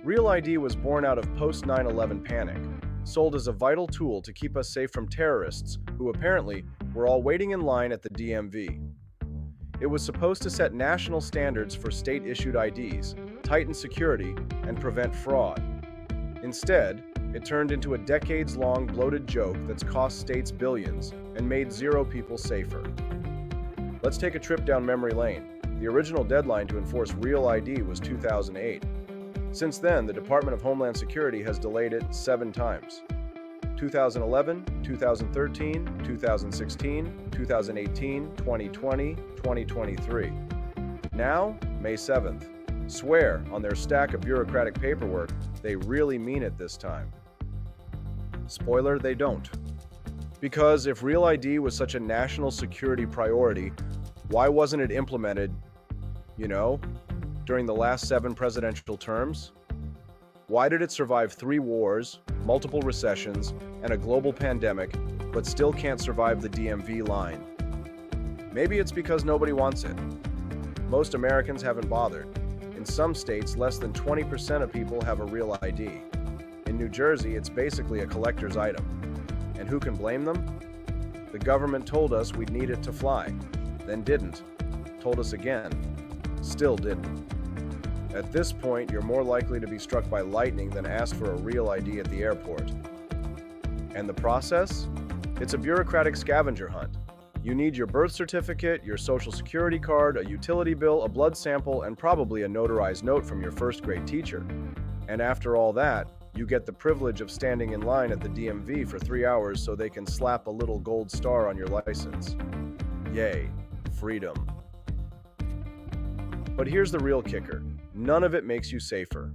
Real ID was born out of post-9/11 panic, sold as a vital tool to keep us safe from terrorists who apparently were all waiting in line at the DMV. It was supposed to set national standards for state-issued IDs, tighten security, and prevent fraud. Instead, it turned into a decades-long bloated joke that's cost states billions and made 0 people safer. Let's take a trip down memory lane. The original deadline to enforce Real ID was 2008. Since then, the Department of Homeland Security has delayed it 7 times. 2011, 2013, 2016, 2018, 2020, 2023. Now, May 7th. Swear on their stack of bureaucratic paperwork, they really mean it this time. Spoiler, they don't. Because if Real ID was such a national security priority, why wasn't it implemented, during the last 7 presidential terms? Why did it survive 3 wars, multiple recessions, and a global pandemic, but still can't survive the DMV line? Maybe it's because nobody wants it. Most Americans haven't bothered. In some states, less than 20% of people have a Real ID. In New Jersey, it's basically a collector's item. And who can blame them? The government told us we'd need it to fly, then didn't. Told us again, still didn't. At this point, you're more likely to be struck by lightning than ask for a Real ID at the airport. And the process? It's a bureaucratic scavenger hunt. You need your birth certificate, your social security card, a utility bill, a blood sample, and probably a notarized note from your first grade teacher. And after all that, you get the privilege of standing in line at the DMV for 3 hours so they can slap a little gold star on your license. Yay, freedom. But here's the real kicker. None of it makes you safer.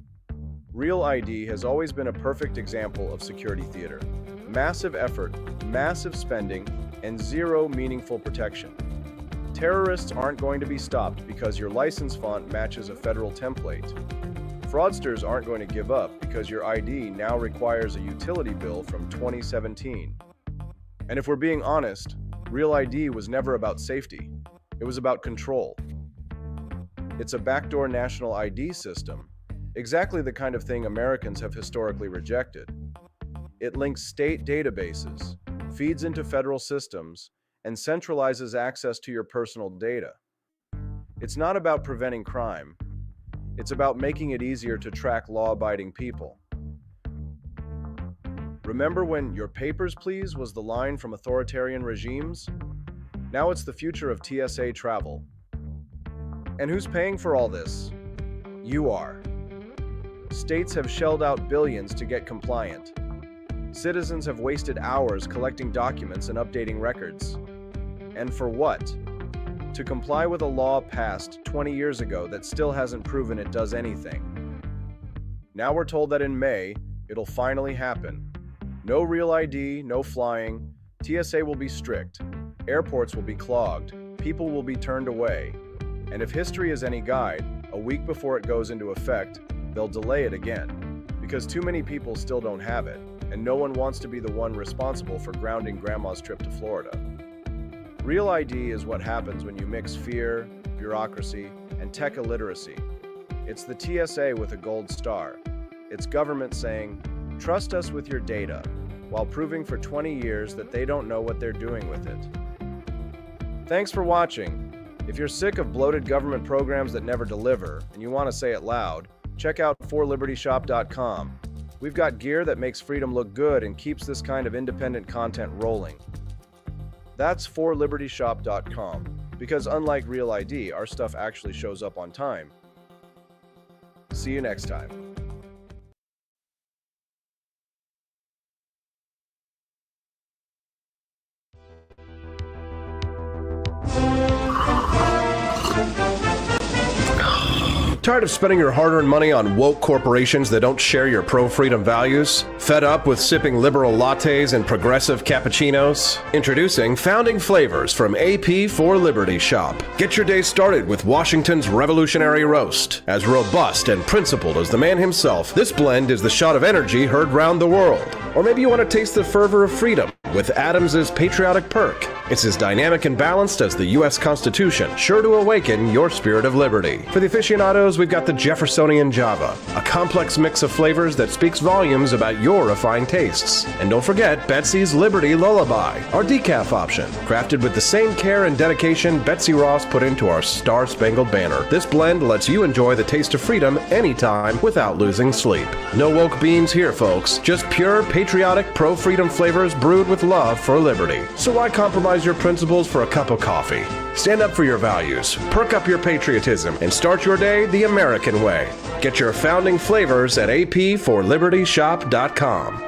Real ID has always been a perfect example of security theater. Massive effort, massive spending, and 0 meaningful protection. Terrorists aren't going to be stopped because your license font matches a federal template. Fraudsters aren't going to give up because your ID now requires a utility bill from 2017. And if we're being honest, Real ID was never about safety. It was about control. It's a backdoor national ID system, exactly the kind of thing Americans have historically rejected. It links state databases, feeds into federal systems, and centralizes access to your personal data. It's not about preventing crime. It's about making it easier to track law-abiding people. Remember when "your papers, please" was the line from authoritarian regimes? Now it's the future of TSA travel. And who's paying for all this? You are. States have shelled out billions to get compliant. Citizens have wasted hours collecting documents and updating records. And for what? To comply with a law passed 20 years ago that still hasn't proven it does anything. Now we're told that in May, it'll finally happen. No Real ID, no flying. TSA will be strict. Airports will be clogged. People will be turned away. And if history is any guide, a week before it goes into effect, they'll delay it again. Because too many people still don't have it, and no one wants to be the one responsible for grounding grandma's trip to Florida. Real ID is what happens when you mix fear, bureaucracy, and tech illiteracy. It's the TSA with a gold star. It's government saying, "Trust us with your data," while proving for 20 years that they don't know what they're doing with it. Thanks for watching. If you're sick of bloated government programs that never deliver, and you want to say it loud, check out forlibertyshop.com. We've got gear that makes freedom look good and keeps this kind of independent content rolling. That's forlibertyshop.com, because unlike Real ID, our stuff actually shows up on time. See you next time. Tired of spending your hard-earned money on woke corporations that don't share your pro-freedom values? Fed up with sipping liberal lattes and progressive cappuccinos? Introducing Founding Flavors from AP for Liberty Shop. Get your day started with Washington's Revolutionary Roast. As robust and principled as the man himself, this blend is the shot of energy heard round the world. Or maybe you want to taste the fervor of freedom with Adams's Patriotic Perk. It's as dynamic and balanced as the U.S. Constitution, sure to awaken your spirit of liberty. For the aficionados, we've got the Jeffersonian Java, a complex mix of flavors that speaks volumes about your refined tastes. And don't forget Betsy's Liberty Lullaby, our decaf option, crafted with the same care and dedication Betsy Ross put into our Star-Spangled Banner. This blend lets you enjoy the taste of freedom anytime without losing sleep. No woke beans here, folks. Just pure, patriotic, pro-freedom flavors brewed with love for liberty. So why compromise your principles for a cup of coffee? Stand up for your values, perk up your patriotism, and start your day the American way. Get your founding flavors at apforlibertyshop.com.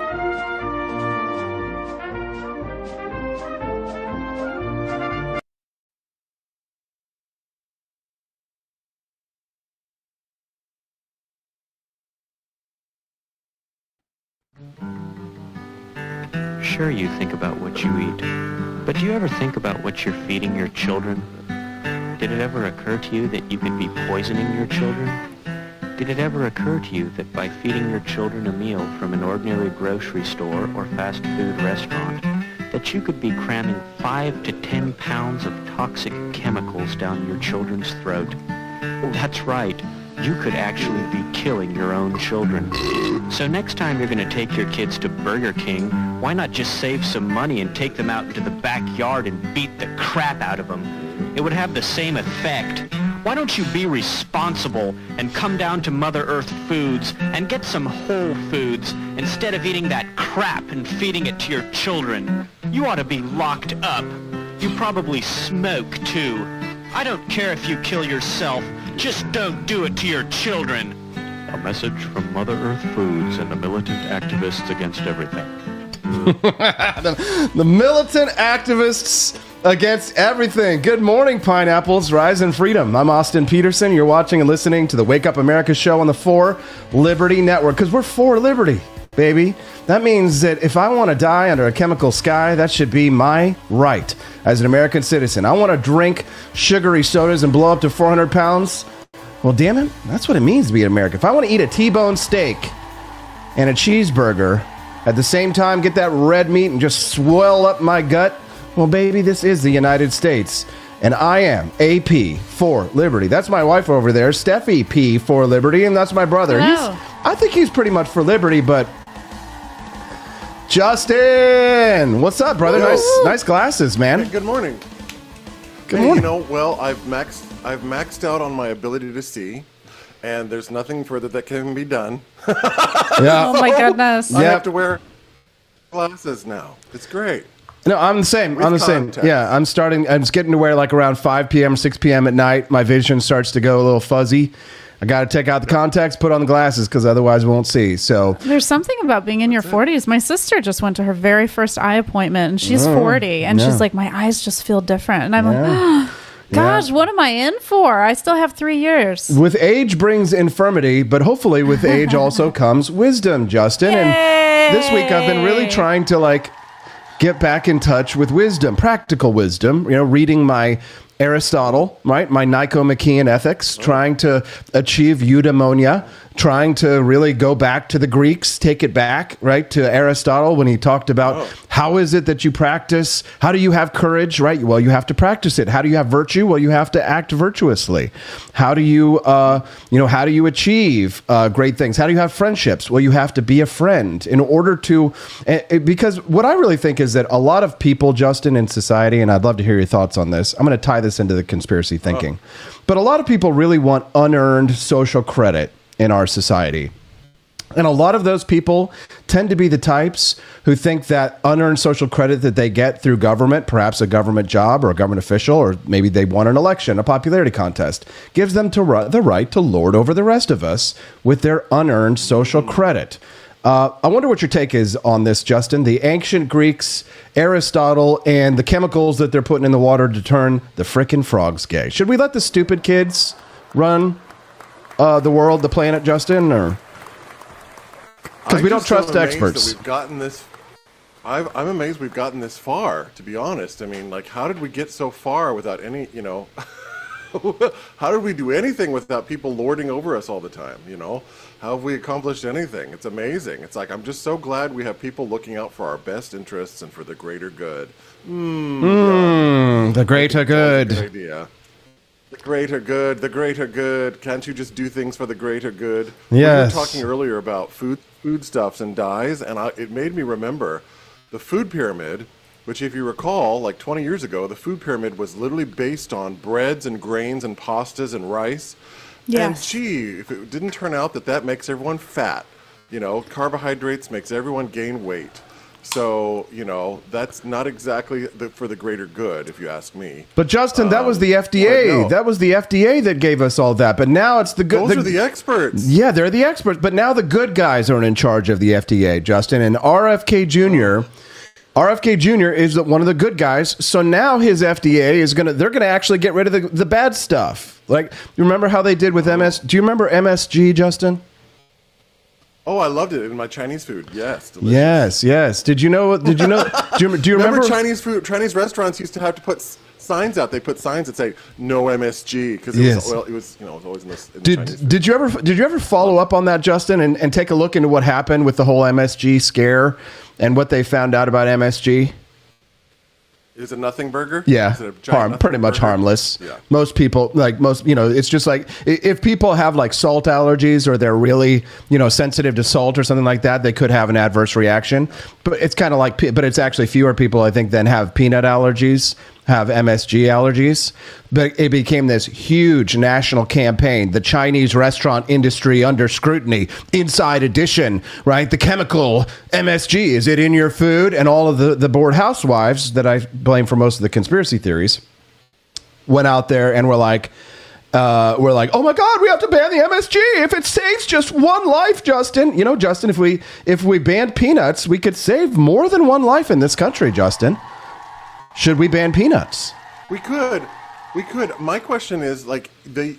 Sure, you think about what you eat, but do you ever think about what you're feeding your children? Did it ever occur to you that you could be poisoning your children? Did it ever occur to you that by feeding your children a meal from an ordinary grocery store or fast food restaurant, that you could be cramming 5 to 10 pounds of toxic chemicals down your children's throat? That's right. You could actually be killing your own children. So next time you're going to take your kids to Burger King, why not just save some money and take them out into the backyard and beat the crap out of them? It would have the same effect. Why don't you be responsible and come down to Mother Earth Foods and get some whole foods instead of eating that crap and feeding it to your children? You ought to be locked up. You probably smoke, too. I don't care if you kill yourself. Just don't do it to your children. A message from Mother Earth Foods and the militant activists against everything. the militant activists against everything. Good morning, pineapples. Rise in freedom. I'm Austin Peterson. You're watching and listening to the Wake Up America show on the 4 Liberty Network, because we're for liberty, baby. That means that if I want to die under a chemical sky, that should be my right as an American citizen. I want to drink sugary sodas and blow up to 400 pounds. Well, damn it, that's what it means to be an American. If I want to eat a T-bone steak and a cheeseburger, at the same time get that red meat and just swell up my gut, well, baby, this is the United States. And I am AP for Liberty. That's my wife over there, Steffi P for Liberty, and that's my brother. I think he's pretty much for liberty, but Justin, what's up, brother? Nice glasses, man. Hey, good morning. Good morning. You know, well, I've maxed out on my ability to see, and there's nothing further that can be done. Yeah. Oh my goodness. I have to wear glasses now. It's great. No, I'm the same. With I'm the context. same. Yeah, I'm just getting to wear like around 5 p.m., 6 p.m. at night. My vision starts to go a little fuzzy. I got to take out the contacts, put on the glasses, because otherwise we won't see. So there's something about being in your 40s. My sister just went to her very first eye appointment, and she's 40, and she's like, my eyes just feel different. And I'm like, oh, gosh, what am I in for? I still have 3 years. With age brings infirmity, but hopefully with age also comes wisdom, Justin. Yay! And this week I've been really trying to get back in touch with wisdom, practical wisdom, reading my Aristotle, right? My Nicomachean Ethics, trying to achieve eudaimonia, trying to really go back to the Greeks, take it back, right, to Aristotle when he talked about how is it that you practice, how do you have courage, right? Well, you have to practice it. How do you have virtue? Well, you have to act virtuously. How do you, how do you achieve great things? How do you have friendships? Well, you have to be a friend in order to, because what I really think is that a lot of people, Justin, in society, and I'd love to hear your thoughts on this. I'm going to tie this into the conspiracy thinking, but a lot of people really want unearned social credit in our society. And a lot of those people tend to be the types who think that unearned social credit that they get through government, perhaps a government job or a government official, or maybe they won an election, a popularity contest, gives them the right to lord over the rest of us with their unearned social credit. I wonder what your take is on this, Justin. The ancient Greeks, Aristotle, and the chemicals that they're putting in the water to turn the frickin' frogs gay. Should we let the stupid kids run the world, the planet, Justin, or... Because we don't trust experts. We've gotten this. I'm amazed we've gotten this far. To be honest, I mean, like, how did we get so far without any? You know, how did we do anything without people lording over us all the time? You know, how have we accomplished anything? It's amazing. It's like I'm just so glad we have people looking out for our best interests and for the greater good. The greater good. Good idea. The greater good, the greater good. Can't you just do things for the greater good? Yes. We were talking earlier about foodstuffs and dyes, and it made me remember the food pyramid, which, if you recall, like 20 years ago, the food pyramid was literally based on breads and grains and pastas and rice. Yes. And gee, if it didn't turn out that makes everyone fat, you know, carbohydrates makes everyone gain weight. So, you know, that's not exactly for the greater good, if you ask me. But, Justin, that was the FDA. No. That was the FDA that gave us all that. But now it's the good... Those are the experts. Yeah, they're the experts. But now the good guys are in charge of the FDA, Justin. And RFK Jr. Is one of the good guys. So now his FDA is going to... They're going to actually get rid of the bad stuff. Like, you remember how they did with MS... Do you remember MSG, Justin? Oh, I loved it in my Chinese food. Yes, delicious. Yes. Did you know? Do you remember Chinese food? Chinese restaurants used to have to put signs out. They put signs that say "No MSG" because it was always in this. Did you ever follow up on that, Justin, and take a look into what happened with the whole MSG scare and what they found out about MSG? Is it nothing burger? Yeah, pretty much burger? Harmless. Yeah. Most people, it's just like if people have like salt allergies or they're really, sensitive to salt or something like that, they could have an adverse reaction. But it's kind of like, but it's actually fewer people, I think, than have peanut allergies, have MSG allergies. But it became this huge national campaign, the Chinese restaurant industry under scrutiny, Inside Edition, right? The chemical MSG, is it in your food? And all of the bored housewives that I blame for most of the conspiracy theories went out there and were like, oh my God, we have to ban the MSG if it saves just one life, Justin. Justin, if we banned peanuts, we could save more than one life in this country, Justin. Should we ban peanuts? We could. My question is, like, the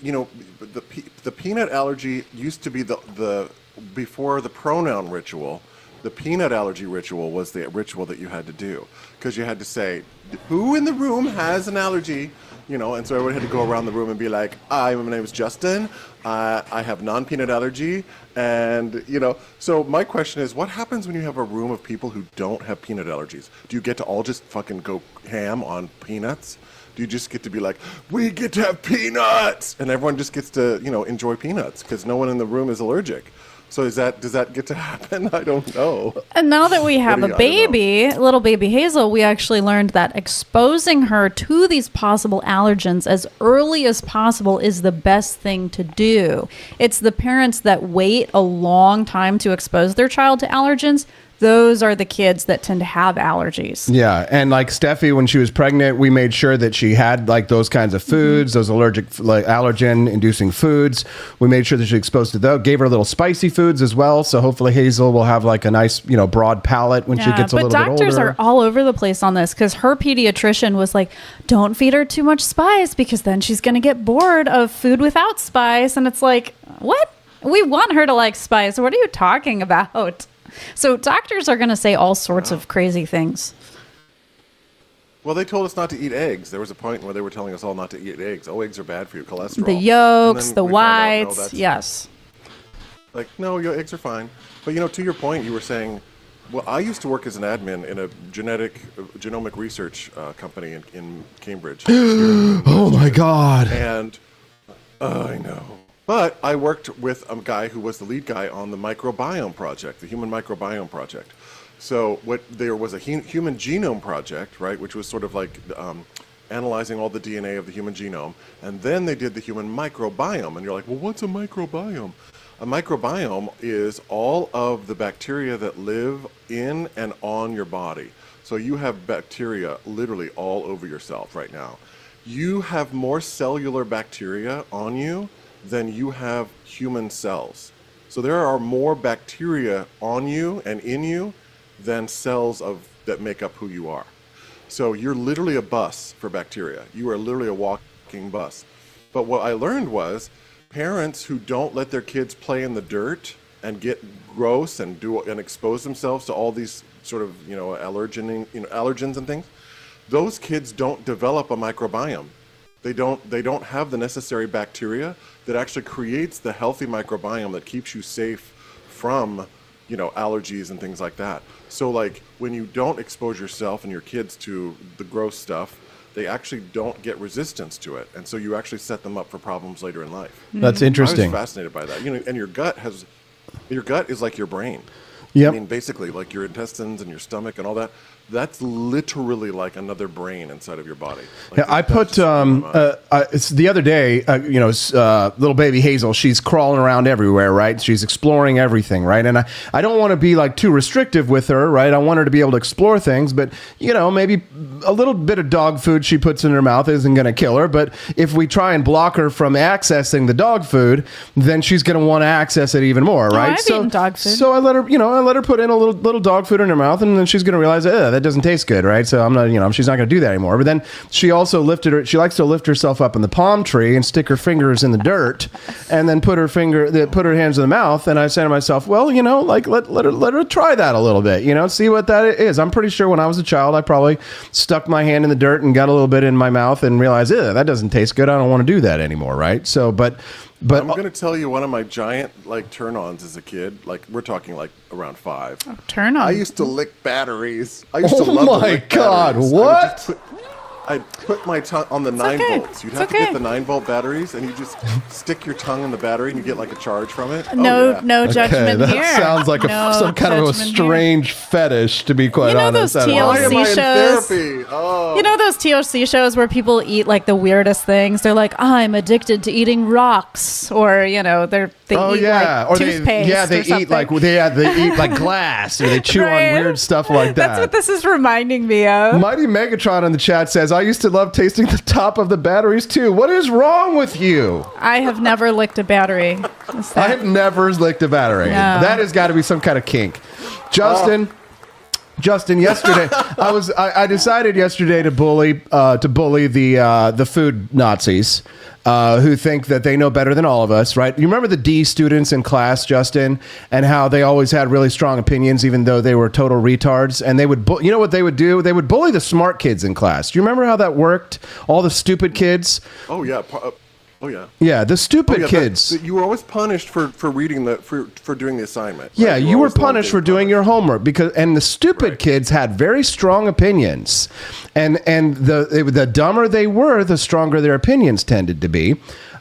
peanut allergy used to be the before the pronoun ritual. The peanut allergy ritual was the ritual that you had to do because you had to say, who in the room has an allergy? And so everyone had to go around the room and be like, my name is Justin. I have non-peanut allergy. And, so my question is, what happens when you have a room of people who don't have peanut allergies? Do you get to all just fucking go ham on peanuts? Do you just get to be like, we get to have peanuts? And everyone just gets to, enjoy peanuts because no one in the room is allergic. So does that get to happen? I don't know. And now that we have a baby, little baby Hazel, we actually learned that exposing her to these possible allergens as early as possible is the best thing to do. It's the parents that wait a long time to expose their child to allergens. Those are the kids that tend to have allergies. Yeah, and like Steffi, when she was pregnant, we made sure that she had like those kinds of foods, those allergen-inducing foods. We made sure that she was exposed to those. Gave her little spicy foods as well, so hopefully Hazel will have like a nice, broad palate when she gets a little bit older. But doctors are all over the place on this because her pediatrician was like, don't feed her too much spice because then she's going to get bored of food without spice. And it's like, what? We want her to like spice. What are you talking about? So doctors are going to say all sorts of crazy things. Well, they told us not to eat eggs. There was a point where they were telling us all not to eat eggs. Oh, eggs are bad for your cholesterol. The yolks, the whites, yes. Like, no, your eggs are fine. But, to your point, you were saying, well, I used to work as an admin in a genomic research company in Cambridge. Oh, my God. And I know. But I worked with a guy who was the lead guy on the microbiome project, the human microbiome project. So there was a human genome project, right, which was sort of like analyzing all the DNA of the human genome. And then they did the human microbiome. And you're like, well, what's a microbiome? A microbiome is all of the bacteria that live in and on your body. So you have bacteria literally all over yourself right now. You have more cellular bacteria on you than you have human cells. So there are more bacteria on you and in you than cells that make up who you are. So you're literally a bus for bacteria. You are literally a walking bus. But what I learned was parents who don't let their kids play in the dirt and get gross and expose themselves to all these sort of allergens and things, those kids don't develop a microbiome. They don't have the necessary bacteria that actually creates the healthy microbiome that keeps you safe from allergies and things like that. So like when you don't expose yourself and your kids to the gross stuff, they actually don't get resistance to it, and so you actually set them up for problems later in life. That's interesting. I was fascinated by that. And your gut is like your brain. Yep. I mean, basically, like your intestines and your stomach and all that. That's literally like another brain inside of your body. Like I put it's the other day, little baby Hazel, she's crawling around everywhere, right? She's exploring everything, right? And I don't want to be like too restrictive with her, right? I want her to be able to explore things, but maybe a little bit of dog food she puts in her mouth isn't going to kill her. But if we try and block her from accessing the dog food, then she's going to want to access it even more, right? I've eaten dog food. So I let her put in a little dog food in her mouth, and then she's going to realize, that doesn't taste good, right? So I'm not, she's not going to do that anymore. But then she also she likes to lift herself up in the palm tree and stick her fingers in the dirt, and then put her hands in the mouth. And I say to myself, well, let her try that a little bit, see what that is. I'm pretty sure when I was a child, I probably stuck my hand in the dirt and got a little bit in my mouth and realized, that doesn't taste good. I don't want to do that anymore, right? So, but I'm going to tell you one of my giant turn-ons as a kid. Like we're talking like around 5. Oh, turn on. I used to lick batteries. I used to love to lick God, batteries. what? I'd put my tongue on the 9 volts. You'd have to get the 9-volt batteries, and you just stick your tongue in the battery, and you get like a charge from it. No judgment that here. Sounds like some kind of a strange fetish, to be quite honest. Those TLC shows. You know those TLC shows where people eat like the weirdest things. They're like, I'm addicted to eating rocks, or they eat like toothpaste. They eat like glass, or they chew on weird stuff like that. That's what this is reminding me of. Mighty Megatron in the chat says, I used to love tasting the top of the batteries too. What is wrong with you? I have never licked a battery. I have never licked a battery. No. That has got to be some kind of kink. Justin, yesterday I decided yesterday to bully the food Nazis. Who think that they know better than all of us, right? You remember the D students in class, Justin, and how they always had really strong opinions, even though they were total retards. And they would, you know what they would do? They would bully the smart kids in class. Do you remember how that worked? All the stupid kids. Oh yeah. Oh yeah. Yeah, the stupid kids. You were always punished for reading for doing the assignment. Right? Yeah, you were punished for doing your homework and the stupid kids had very strong opinions, and the dumber they were, the stronger their opinions tended to be.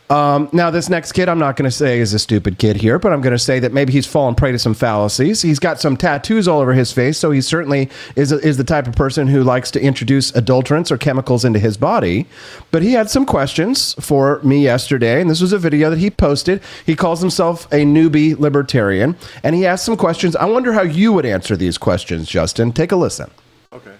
Now, this next kid, I'm not going to say is a stupid kid here, but I'm going to say that maybe he's fallen prey to some fallacies. He's got some tattoos all over his face, so he certainly is the type of person who likes to introduce adulterants or chemicals into his body. But he had some questions for me yesterday, and this was a video that he posted. He calls himself a newbie libertarian, and he asked some questions. I wonder how you would answer these questions, Justin. Take a listen. Okay.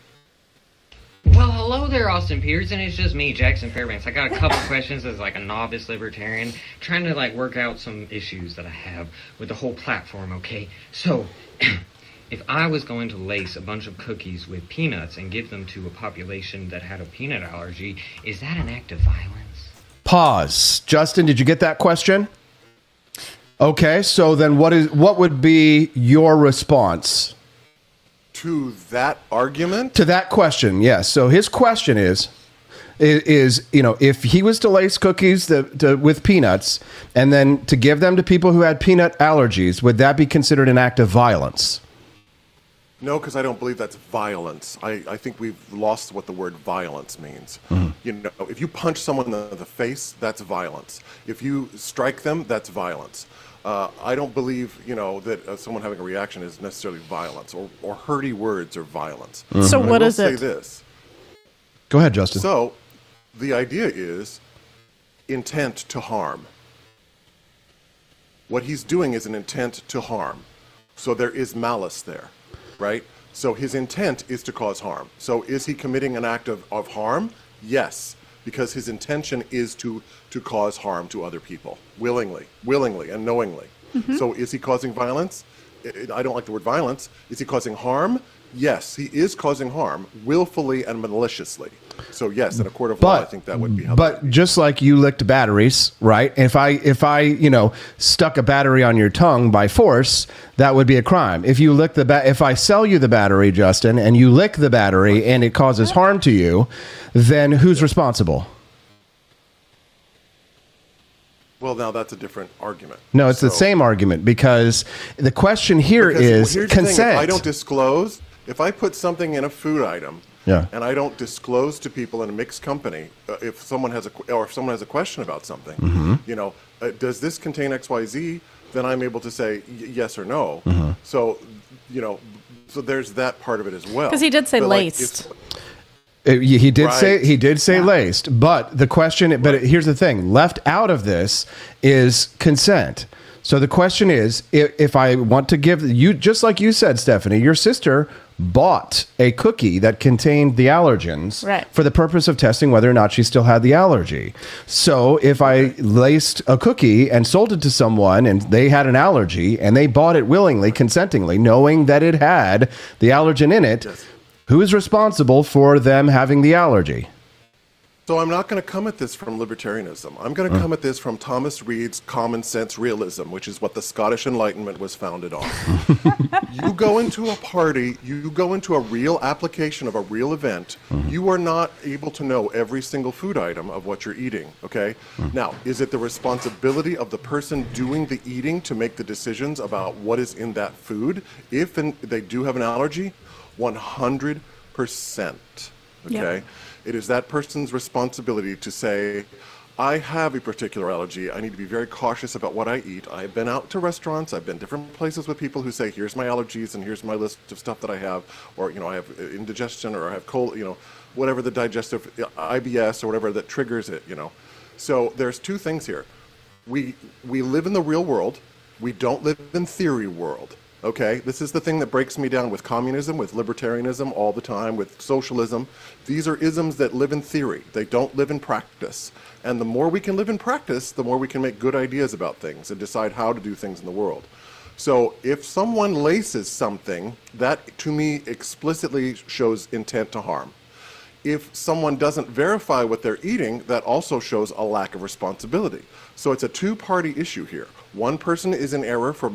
Well, hello there, Austin Pearson. It's just me, Jackson Fairbanks. I got a couple questions as like a novice libertarian, trying to like work out some issues that I have with the whole platform, okay? So, if I was going to lace a bunch of cookies with peanuts and give them to a population that had a peanut allergy, is that an act of violence? Pause. Justin, did you get that question? Okay, so then what would be your response? To that argument? To that question, yes. So his question is if he was to lace cookies with peanuts and then to give them to people who had peanut allergies, would that be considered an act of violence? No, because I don't believe that's violence. I think we've lost what the word violence means. Mm-hmm. If you punch someone in the face, that's violence. If you strike them, that's violence. I don't believe, that someone having a reaction is necessarily violence, or hurty words are violence. Mm-hmm. So what is Say it? this. Go ahead, Justin. So, the idea is intent to harm. what he's doing is an intent to harm. So there is malice there, right? So his intent is to cause harm. So is he committing an act of harm? Yes, because his intention is to cause harm to other people, willingly and knowingly. Mm-hmm. So is he causing violence? I don't like the word violence. Is he causing harm? Yes, he is causing harm willfully and maliciously. So yes, in a court of law, I think that would be helpful. But just like you licked batteries, right? If I stuck a battery on your tongue by force, that would be a crime. If you lick if I sell you the battery, Justin, and you lick the battery and it causes harm to you, then who's responsible? Well, now that's a different argument. No, it's the same argument, because the question here is consent. If I don't disclose, if I put something in a food item, and I don't disclose to people in a mixed company, if someone has a question about something, mm-hmm. Does this contain XYZ? Then I'm able to say yes or no. Mm-hmm. So, so there's that part of it as well. Because he did say laced. He did say laced, but the question, but here's the thing, left out of this is consent. So the question is, if I want to give you, just like you said, Stephanie, your sister bought a cookie that contained the allergens for the purpose of testing whether or not she still had the allergy. So if I laced a cookie and sold it to someone and they had an allergy and they bought it willingly, consentingly, knowing that it had the allergen in it, who is responsible for them having the allergy? So I'm not going to come at this from libertarianism. I'm going to come at this from Thomas Reid's common sense realism, which is what the Scottish Enlightenment was founded on. You go into a party, you go into a real application of a real event, you are not able to know every single food item of what you're eating, okay? Now, is it the responsibility of the person doing the eating to make the decisions about what is in that food? If they do have an allergy, 100%, okay? Yep. It is that person's responsibility to say, I have a particular allergy. I need to be very cautious about what I eat. I've been out to restaurants. I've been different places with people who say, here's my allergies and here's my list of stuff that I have. Or, I have indigestion or I have cold, whatever the digestive, IBS or whatever that triggers it, So there's two things here. We live in the real world. We don't live in theory world. Okay, this is the thing that breaks me down with communism, with libertarianism all the time, with socialism. These are isms that live in theory. They don't live in practice. And the more we can live in practice, the more we can make good ideas about things and decide how to do things in the world. So if someone laces something, that to me explicitly shows intent to harm. If someone doesn't verify what they're eating, that also shows a lack of responsibility. So it's a two-party issue here. One person is in error for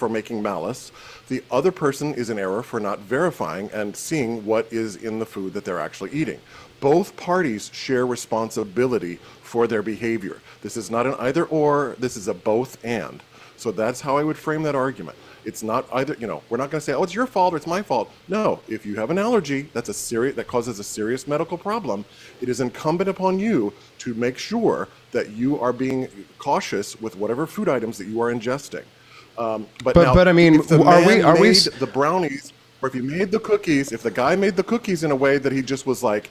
making malice. The other person is in error for not verifying and seeing what is in the food that they're actually eating. Both parties share responsibility for their behavior. This is not an either or, this is a both and. So that's how I would frame that argument. It's not either, we're not going to say, oh, it's your fault or it's my fault. No, if you have an allergy that causes a serious medical problem, it is incumbent upon you to make sure that you are being cautious with whatever food items that you are ingesting. But I mean, if the brownies, or if he made the cookies, if the guy made the cookies in a way that he just was like,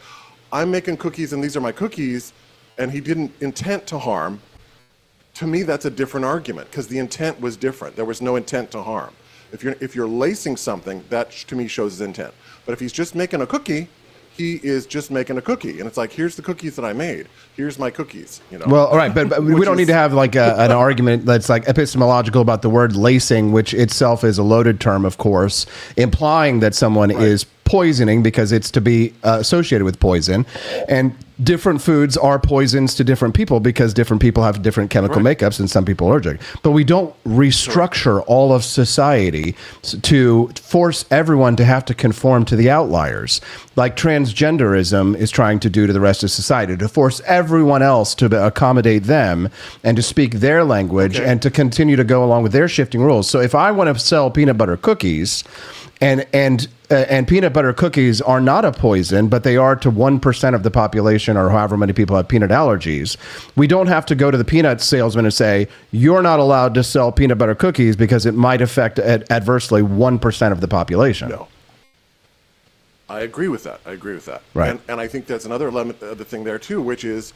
I'm making cookies and these are my cookies, and he didn't intent to harm, to me, that's a different argument because the intent was different. There was no intent to harm. If you're lacing something, that to me shows his intent. But if he's just making a cookie, he is just making a cookie, and it's like, here's the cookies that I made. Here's my cookies. Well, all right, but we don't need to have like an argument that's like epistemological about the word lacing, which itself is a loaded term, of course, implying that someone is poisoning because it's to be associated with poison, and different foods are poisons to different people because different people have different chemical makeups and some people are allergic. But we don't restructure all of society to force everyone to have to conform to the outliers, like transgenderism is trying to do to the rest of society, to force everyone else to accommodate them and to speak their language and to continue to go along with their shifting rules. So if I want to sell peanut butter cookies, and peanut butter cookies are not a poison, but they are to 1% of the population or however many people have peanut allergies. We don't have to go to the peanut salesman and say, you're not allowed to sell peanut butter cookies because it might affect adversely 1% of the population. No. I agree with that. Right. And I think that's another element of the thing there too, which is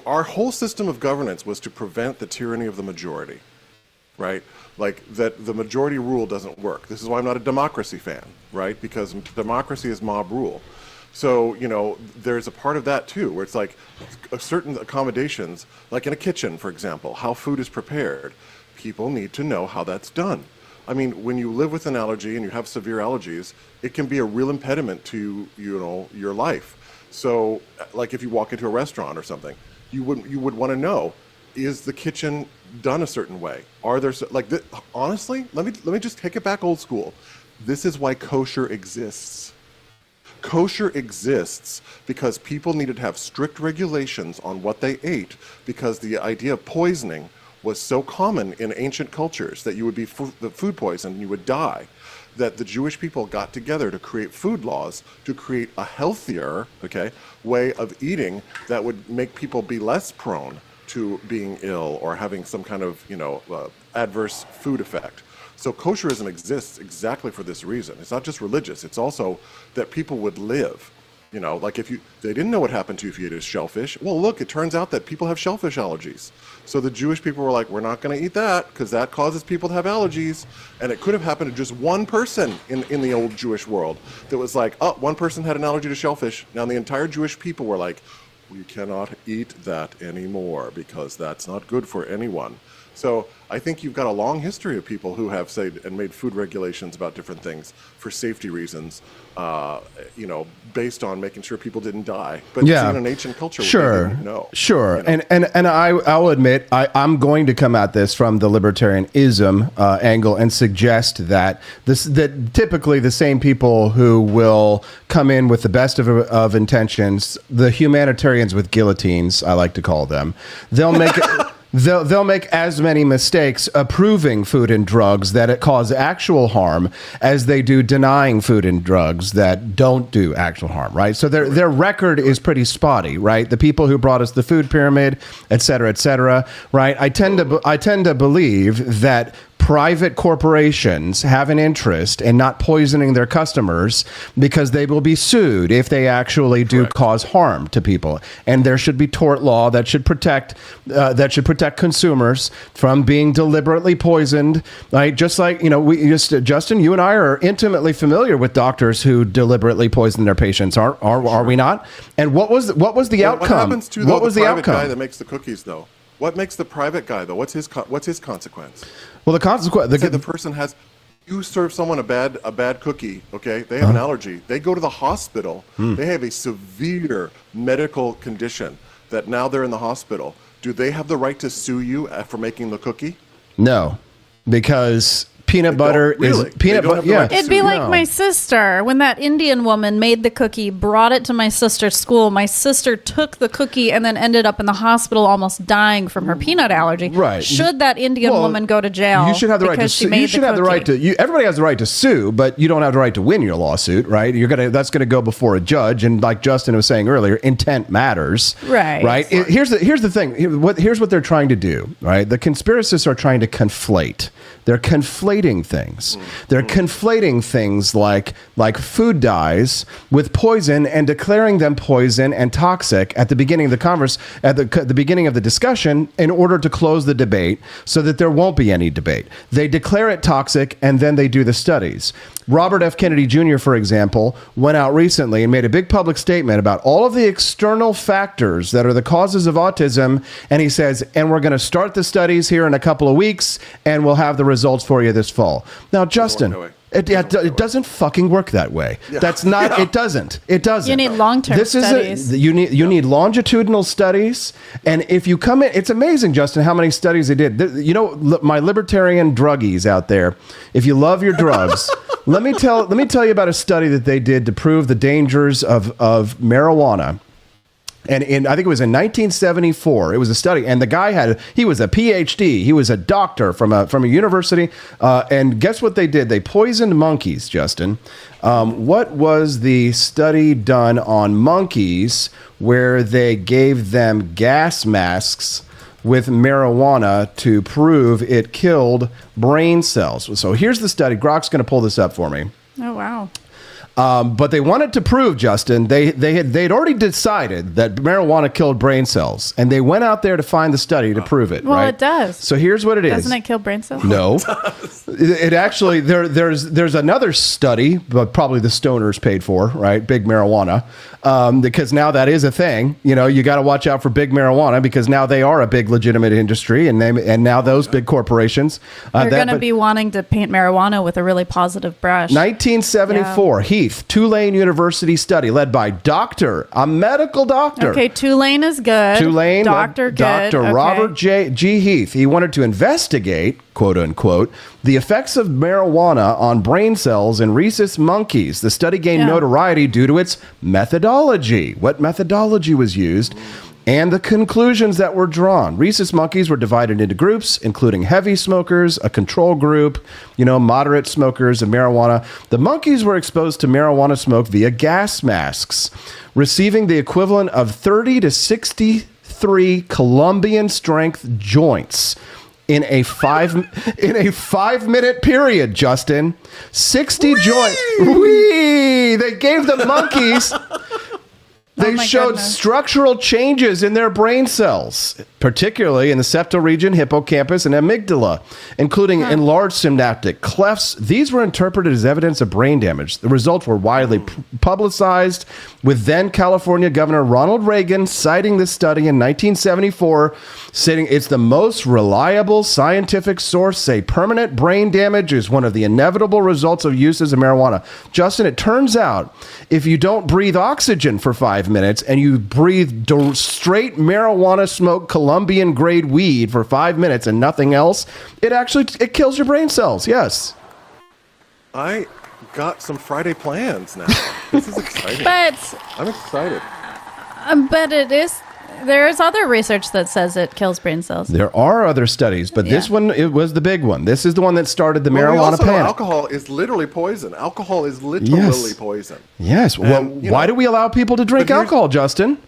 our whole system of governance was to prevent the tyranny of the majority. right? Like that the majority rule doesn't work. This is why I'm not a democracy fan, right? Because democracy is mob rule. So, you know, there's a part of that too, where it's like certain accommodations, like in a kitchen, for example, how food is prepared. People need to know how that's done. I mean, when you live with an allergy and you have severe allergies, it can be a real impediment to, you know, your life. So, like if you walk into a restaurant or something, you would want to know, is the kitchen done a certain way? Are there honestly? Let me just take it back old school. This is why kosher exists. Kosher exists because people needed to have strict regulations on what they ate, because the idea of poisoning was so common in ancient cultures that you would be food poisoned and you would die, that the Jewish people got together to create food laws to create a healthier, way of eating that would make people be less prone to being ill or having some kind of, adverse food effect. So kosherism exists exactly for this reason. It's not just religious, it's also that people would live. You know, like they didn't know what happened to you if you ate a shellfish. Well, look, it turns out that people have shellfish allergies. So the Jewish people were like, we're not going to eat that because that causes people to have allergies. And it could have happened to just one person in the old Jewish world that was like, oh, one person had an allergy to shellfish. Now the entire Jewish people were like, we cannot eat that anymore because that's not good for anyone. So I think you've got a long history of people who have said and made food regulations about different things for safety reasons, based on making sure people didn't die. But in an ancient culture, sure, they didn't know. Sure. You know? And I'll admit, I'm going to come at this from the libertarianism angle and suggest that that typically the same people who will come in with the best of intentions, the humanitarians with guillotines, I like to call them, they'll make it. They'll make as many mistakes approving food and drugs that it cause actual harm as they do denying food and drugs that don't do actual harm, right? So their record is pretty spotty, right? The people who brought us the food pyramid, et cetera, right? I tend to believe that private corporations have an interest in not poisoning their customers because they will be sued if they actually do cause harm to people. And there should be tort law that should protect consumers from being deliberately poisoned. Right? Just like, Justin, you and I are intimately familiar with doctors who deliberately poison their patients. Are we not? And what was the outcome? What happens to the private guy that makes the cookies, though? What makes the private guy, though? What's his consequence? Well, the consequence... The person has... You serve someone a bad cookie, okay? They have an allergy. They go to the hospital. They have a severe medical condition that now they're in the hospital. Do they have the right to sue you for making the cookie? No, because... Peanut butter is peanut butter. Yeah, it'd be like my sister when that Indian woman made the cookie, brought it to my sister's school. My sister took the cookie and then ended up in the hospital, almost dying from her peanut allergy. Right? Should that Indian woman go to jail? You should have the right to sue. You should have the right to. Everybody has the right to sue, but you don't have the right to win your lawsuit, right? That's gonna go before a judge, and like Justin was saying earlier, intent matters. Right. Right. Here's the thing. Here's what they're trying to do. Right. The conspiracists are trying to conflate. They're conflating things. They're conflating things like food dyes with poison and declaring them poison and toxic at the beginning of the beginning of the discussion in order to close the debate so that there won't be any debate. They declare it toxic and then they do the studies. Robert F. Kennedy Jr., for example, went out recently and made a big public statement about all of the external factors that are the causes of autism. And he says, and we're going to start the studies here in a couple of weeks and we'll have the results for you this fall. Now, Justin, it doesn't fucking work that way. Yeah. That's not. Yeah. It doesn't. You need long-term studies. You need longitudinal studies. And if you come in, it's amazing, Justin, how many studies they did. My libertarian druggies out there. If you love your drugs, let me tell you about a study that they did to prove the dangers of marijuana. And I think it was in 1974. It was a study, and the guy he was a PhD. He was a doctor from a university. And guess what they did? They poisoned monkeys, Justin. What was the study done on monkeys where they gave them gas masks with marijuana to prove it killed brain cells? So here's the study. Grok's going to pull this up for me. Oh, wow. But they wanted to prove, Justin, they'd already decided that marijuana killed brain cells, and they went out there to find the study to prove it. Well, right? it does. So here's what it is. Doesn't it kill brain cells? No. It actually, there's another study, but probably the stoners paid for, right? Big marijuana. Because now that is a thing. You know, you got to watch out for big marijuana because now they are a big legitimate industry, and now those big corporations. They're going to be wanting to paint marijuana with a really positive brush. 1974, Heath, Tulane University study led by a medical doctor. Okay, Tulane is good. Tulane, Doctor good. Dr. Okay. Robert G. Heath. He wanted to investigate, quote unquote, the effects of marijuana on brain cells in rhesus monkeys. The study gained notoriety due to its methodology. What methodology was used? And the conclusions that were drawn. Rhesus monkeys were divided into groups, including heavy smokers, a control group, moderate smokers of marijuana. The monkeys were exposed to marijuana smoke via gas masks, receiving the equivalent of 30 to 63 Colombian strength joints in a 5-minute period, Justin. 60 joints. Whee! They gave the monkeys. They showed structural changes in their brain cells, particularly in the septal region, hippocampus, and amygdala, including enlarged synaptic clefts. These were interpreted as evidence of brain damage. The results were widely publicized, with then California Governor Ronald Reagan citing this study in 1974, stating it's the most reliable scientific source, say permanent brain damage is one of the inevitable results of uses of marijuana. Justin, it turns out if you don't breathe oxygen for 5 minutes and you breathe straight marijuana smoke Colombian grade weed for 5 minutes and nothing else, it kills your brain cells. Yes. I got some Friday plans now. This is exciting. I'm excited. But there is other research that says it kills brain cells. There are other studies, but this one, it was the big one. This is the one that started the marijuana panic. Alcohol is literally poison. Alcohol is literally poison. Yes. Well, why do we allow people to drink alcohol, Justin?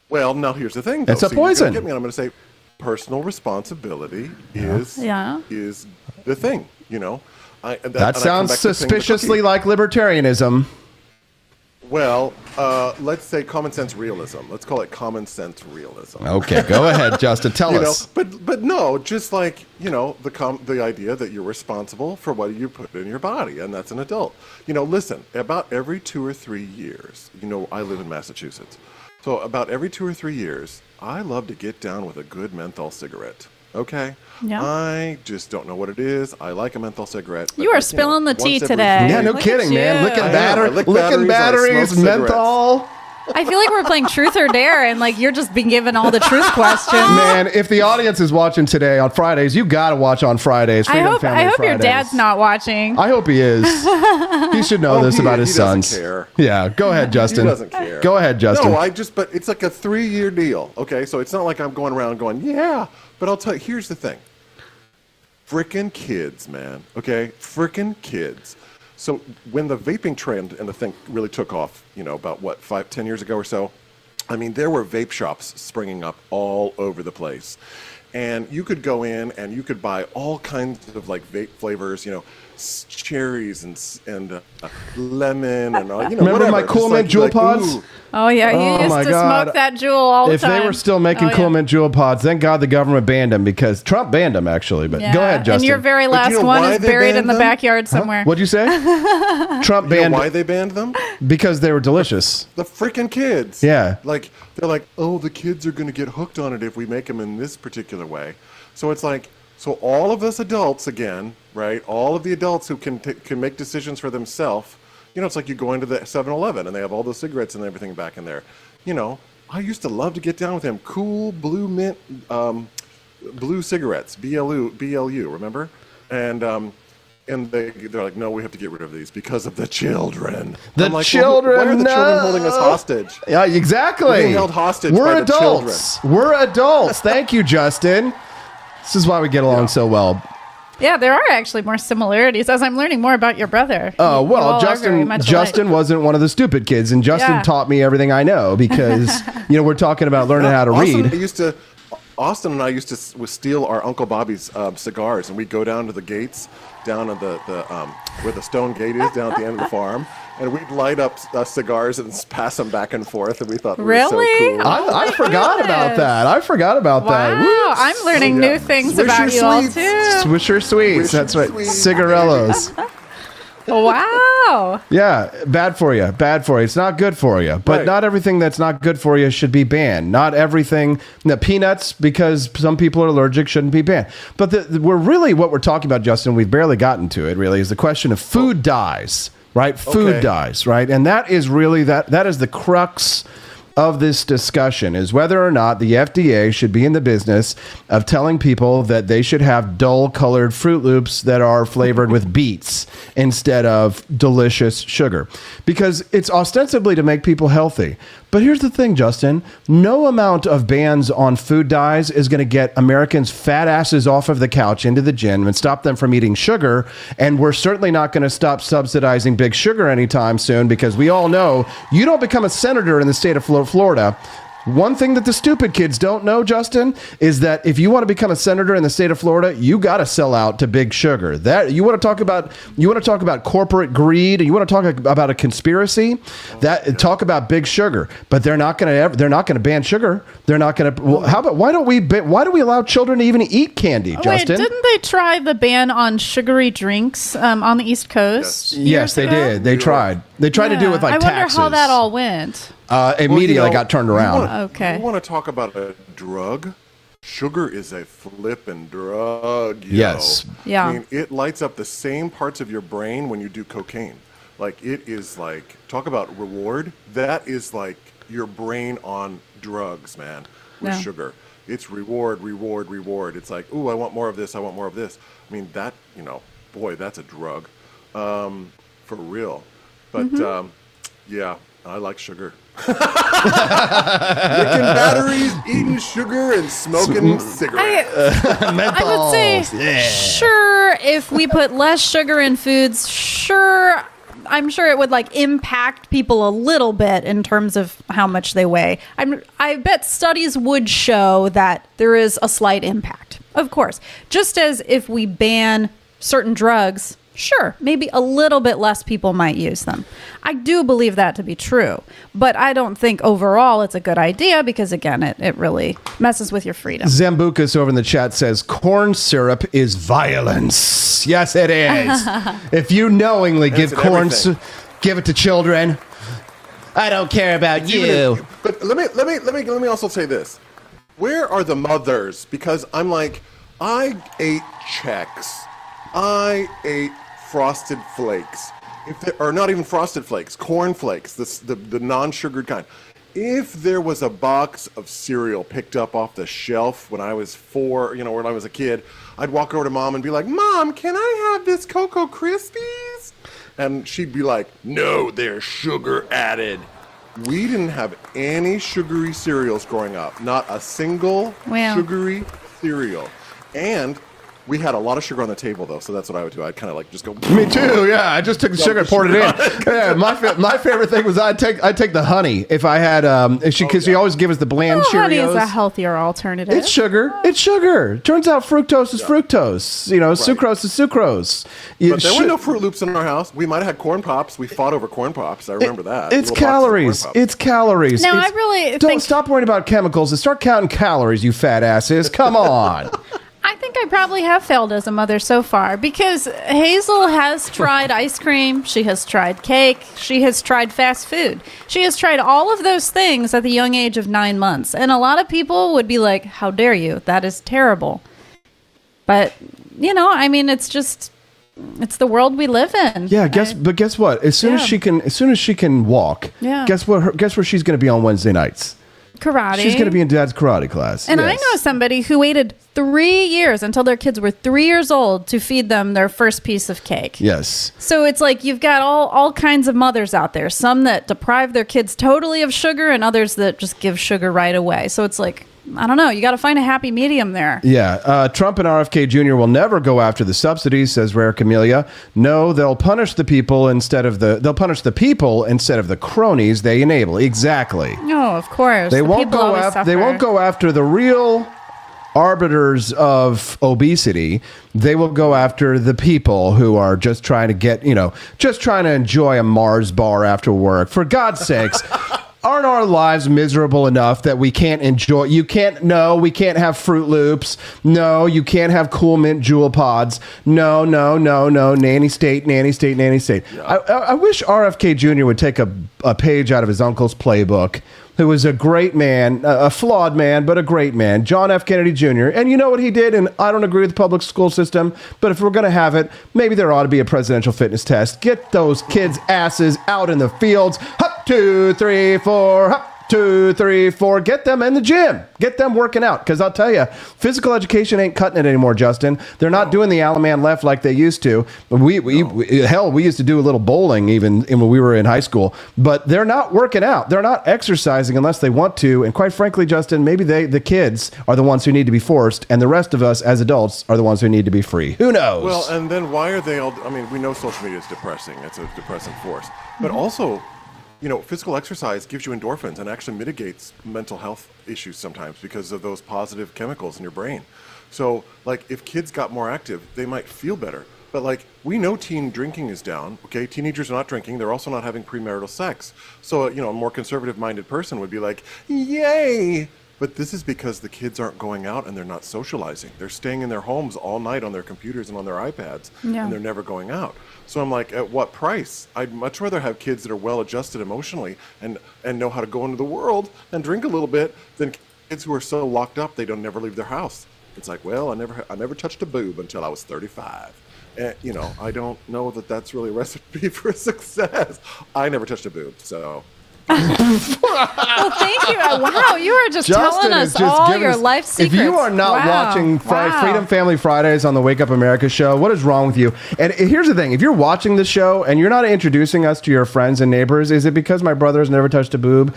Well, now here's the thing. Though. It's a poison. Get me, and I'm going to say personal responsibility is the thing, That sounds suspiciously like libertarianism. Well, let's say common sense realism. Let's call it common sense realism. Okay, go ahead, Justin. Tell us. But no, just like the idea that you're responsible for what you put in your body, and that's an adult. Listen. About every 2 or 3 years, I live in Massachusetts, so about every 2 or 3 years, I love to get down with a good menthol cigarette. Okay. Yeah. I just don't know what it is. I like a menthol cigarette. You are spilling the tea today. Yeah, no kidding, man. Licking batteries, menthol. I feel like we're playing Truth or Dare, and you're just being given all the truth questions. Man, if the audience is watching today on Fridays, you got to watch on Fridays. I hope your dad's not watching. I hope he is. He should know this about his sons. Doesn't care. Yeah, go ahead, Justin. He doesn't care. Go ahead, Justin. No, but it's like a 3-year deal. Okay, so it's not like I'm going around going, yeah. But I'll tell you, here's the thing. Frickin' kids, man. Okay, frickin' kids. So when the vaping trend and the thing really took off, about 5-10 years ago or so, I mean, there were vape shops springing up all over the place. And you could go in and you could buy all kinds of vape flavors, cherries and lemon and remember whatever. my Cool Mint Jewel Pods? Oh yeah, you used to smoke that Jewel all the time. If they were still making Cool Mint Jewel Pods, thank God the government banned them, because Trump banned them actually. But go ahead, Justin. And your very last one is buried in the backyard somewhere. What'd you say? Trump banned. Why they banned them? Because they were delicious. The freaking kids. Yeah. They're like, oh, the kids are going to get hooked on it if we make them in this particular way. So it's so all of us adults again, right? All of the adults who can make decisions for themselves. It's like you go into the 7-Eleven and they have all those cigarettes and everything back in there. I used to love to get down with them. Cool blue mint, blue cigarettes, BLU, remember? And they're like, no, we have to get rid of these because of the children. The children, why are the children holding us hostage? Yeah, exactly. We're being held hostage by the children. We're adults. Thank you, Justin. This is why we get along so well. Yeah, there are actually more similarities as I'm learning more about your brother. Oh, well, Justin wasn't one of the stupid kids, and Justin taught me everything I know because, we're talking about learning how to read. Austin and I used to steal our Uncle Bobby's cigars, and we'd go down to the gates, down at the where the stone gate is, down at the end of the farm, and we'd light up cigars and pass them back and forth, and we thought we were so cool. I forgot about that. I forgot about that. Wow, I'm learning new things about you all too. Swisher Sweets. That's right. Cigarellos. Wow. Yeah, bad for you. Bad for you. It's not good for you. But not everything that's not good for you should be banned. Not everything. Peanuts, because some people are allergic, shouldn't be banned. But what we're talking about, Justin, we've barely gotten to it, really, is the question of food dyes, right? Food dyes, right? And that is really, that is the crux of this discussion, is whether or not the FDA should be in the business of telling people that they should have dull-colored Fruit Loops that are flavored with beets instead of delicious sugar. Because it's ostensibly to make people healthy. But here's the thing, Justin. No amount of bans on food dyes is going to get Americans' fat asses off of the couch into the gym and stop them from eating sugar. And we're certainly not going to stop subsidizing big sugar anytime soon, because we all know you don't become a senator in the state of Florida. One thing that the stupid kids don't know, Justin, is that if you want to become a senator in the state of Florida, you got to sell out to big sugar. That you want to talk about corporate greed, and you want to talk about a conspiracy. Talk about big sugar, but they're not going to ban sugar. They're not going to. Well, how about why do we allow children to even eat candy, Justin? Wait, didn't they try the ban on sugary drinks on the East Coast? Yes, they did. They tried. They tried to do it with taxes. I wonder how that all went. Immediately got turned around. Okay. You want to talk about a drug? Sugar is a flippin' drug. Yes. Yeah. I mean, it lights up the same parts of your brain when you do cocaine. Like, it is like, talk about reward. That is like your brain on drugs, man, with sugar. It's reward, reward, reward. It's like, ooh, I want more of this. I want more of this. I mean, that, boy, that's a drug, for real. But, yeah, I like sugar. Licking batteries, eating sugar, and smoking cigarettes. I would say, sure, if we put less sugar in foods, I'm sure it would impact people a little bit in terms of how much they weigh. I bet studies would show that there is a slight impact, of course. Just as if we ban certain drugs, sure, maybe a little bit less people might use them. I do believe that to be true, but I don't think overall it's a good idea because, again, it really messes with your freedom. Zambucas over in the chat says, corn syrup is violence. Yes, it is. If you knowingly give it to children, I don't care about you. But let me also say this. Where are the mothers? Because I'm like, I ate Chex. I ate Frosted Flakes, or not even Frosted Flakes, Corn Flakes, the non-sugared kind. If there was a box of cereal picked up off the shelf when I was 4, when I was a kid, I'd walk over to Mom and be like, Mom, can I have this Cocoa Krispies? And she'd be like, no, they're sugar added. We didn't have any sugary cereals growing up, not a single sugary cereal. And we had a lot of sugar on the table, though, so that's what I would do. I'd kind of just go. Me too. Yeah, I just took the sugar and poured it in. Yeah, my favorite thing was I'd take the honey if I had because she always give us the bland Cheerios. Honey is a healthier alternative. It's sugar. It's sugar. Turns out fructose is fructose. Sucrose is sucrose. But there were no Fruit Loops in our house. We might have had Corn Pops. We fought over Corn Pops. I remember that. It's calories. It's calories. No, I really don't stop worrying about chemicals and start counting calories, you fat asses. Come on. I think I probably have failed as a mother so far because Hazel has tried ice cream, she has tried cake, she has tried fast food. She has tried all of those things at the young age of 9 months. And a lot of people would be like, how dare you? That is terrible. But, it's the world we live in. Yeah, but guess what? As soon as she can walk, guess where she's going to be on Wednesday nights? Karate. She's going to be in Dad's karate class. And I know somebody who waited 3 years until their kids were 3 years old to feed them their first piece of cake. Yes. So it's like you've got all kinds of mothers out there. Some that deprive their kids totally of sugar and others that just give sugar right away. So it's like, I don't know. You got to find a happy medium there. Yeah. Trump and RFK Jr. will never go after the subsidies, says Rare Camellia. No, they'll punish the people instead of the cronies they enable. Exactly. No, of course. They won't go after the real arbiters of obesity, they will go after the people who are just trying to get, just trying to enjoy a Mars bar after work. For God's sakes. Aren't our lives miserable enough that we can't enjoy? We can't have Fruit Loops. No, you can't have Cool Mint Jewel Pods. No. Nanny state. Yeah. I wish RFK Jr. would take a page out of his uncle's playbook, who was a great man, a flawed man, but a great man, John F. Kennedy Jr. And you know what he did? And I don't agree with the public school system, but if we're going to have it, maybe there ought to be a presidential fitness test. Get those kids' asses out in the fields. Hop, 2, 3, 4, hop. 2, 3, 4. Get them in the gym. Get them working out. Because I'll tell you, physical education ain't cutting it anymore, Justin. They're not doing the Alaman left like they used to. We used to do a little bowling even when we were in high school. But they're not working out. They're not exercising unless they want to. And quite frankly, Justin, maybe the kids are the ones who need to be forced, and the rest of us as adults are the ones who need to be free. Who knows? Well, and then why are they all? I mean, we know social media is depressing. It's a depressing force. But also, physical exercise gives you endorphins and actually mitigates mental health issues sometimes because of those positive chemicals in your brain. So, if kids got more active, they might feel better. But, we know teen drinking is down, okay? Teenagers are not drinking. They're also not having premarital sex. So, a more conservative-minded person would be like, yay! But this is because the kids aren't going out and they're not socializing. They're staying in their homes all night on their computers and on their iPads, and they're never going out. So I'm like, at what price? I'd much rather have kids that are well-adjusted emotionally and know how to go into the world and drink a little bit than kids who are so locked up they don't never leave their house. It's like, well, I never touched a boob until I was 35. And, I don't know that that's really a recipe for success. I never touched a boob, so... Well, thank you. Wow, you are just Justin telling us all your life secrets. If you are not watching Freedom Family Fridays on the Wake Up America show, what is wrong with you? And here's the thing. If you're watching the show and you're not introducing us to your friends and neighbors, is it because my brother has never touched a boob?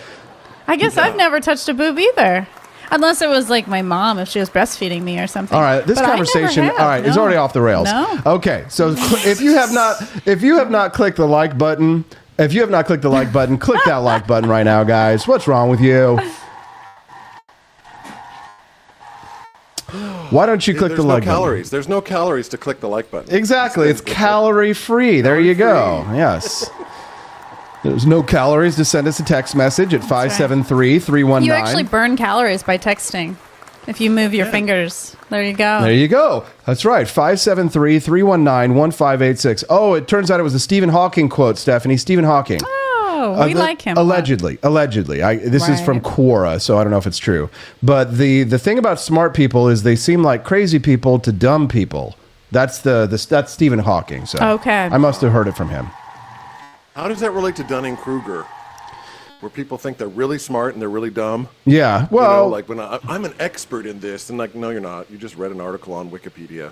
I guess I've never touched a boob either. Unless it was like my mom, if she was breastfeeding me or something. All right, this conversation, is already off the rails. No. Okay, so if you have not clicked the like button... If you have not clicked the like button, click that like button right now, guys. What's wrong with you? Why don't you click the like button? There's no calories to click the like button. Exactly. It's calorie free. There you go. Yes. There's no calories to send us a text message at 573-319. You actually burn calories by texting. If you move your fingers. There you go. There you go. That's right. 573-319-1586. Oh, it turns out it was a Stephen Hawking quote, Stephanie. Stephen Hawking. Oh, we like him. Allegedly. This is from Quora, so I don't know if it's true. But the thing about smart people is they seem like crazy people to dumb people. That's that's Stephen Hawking. So okay. I must have heard it from him. How does that relate to Dunning-Kruger? Where people think they're really smart and they're really dumb. Yeah, well... when I'm an expert in this, and no, you're not. You just read an article on Wikipedia.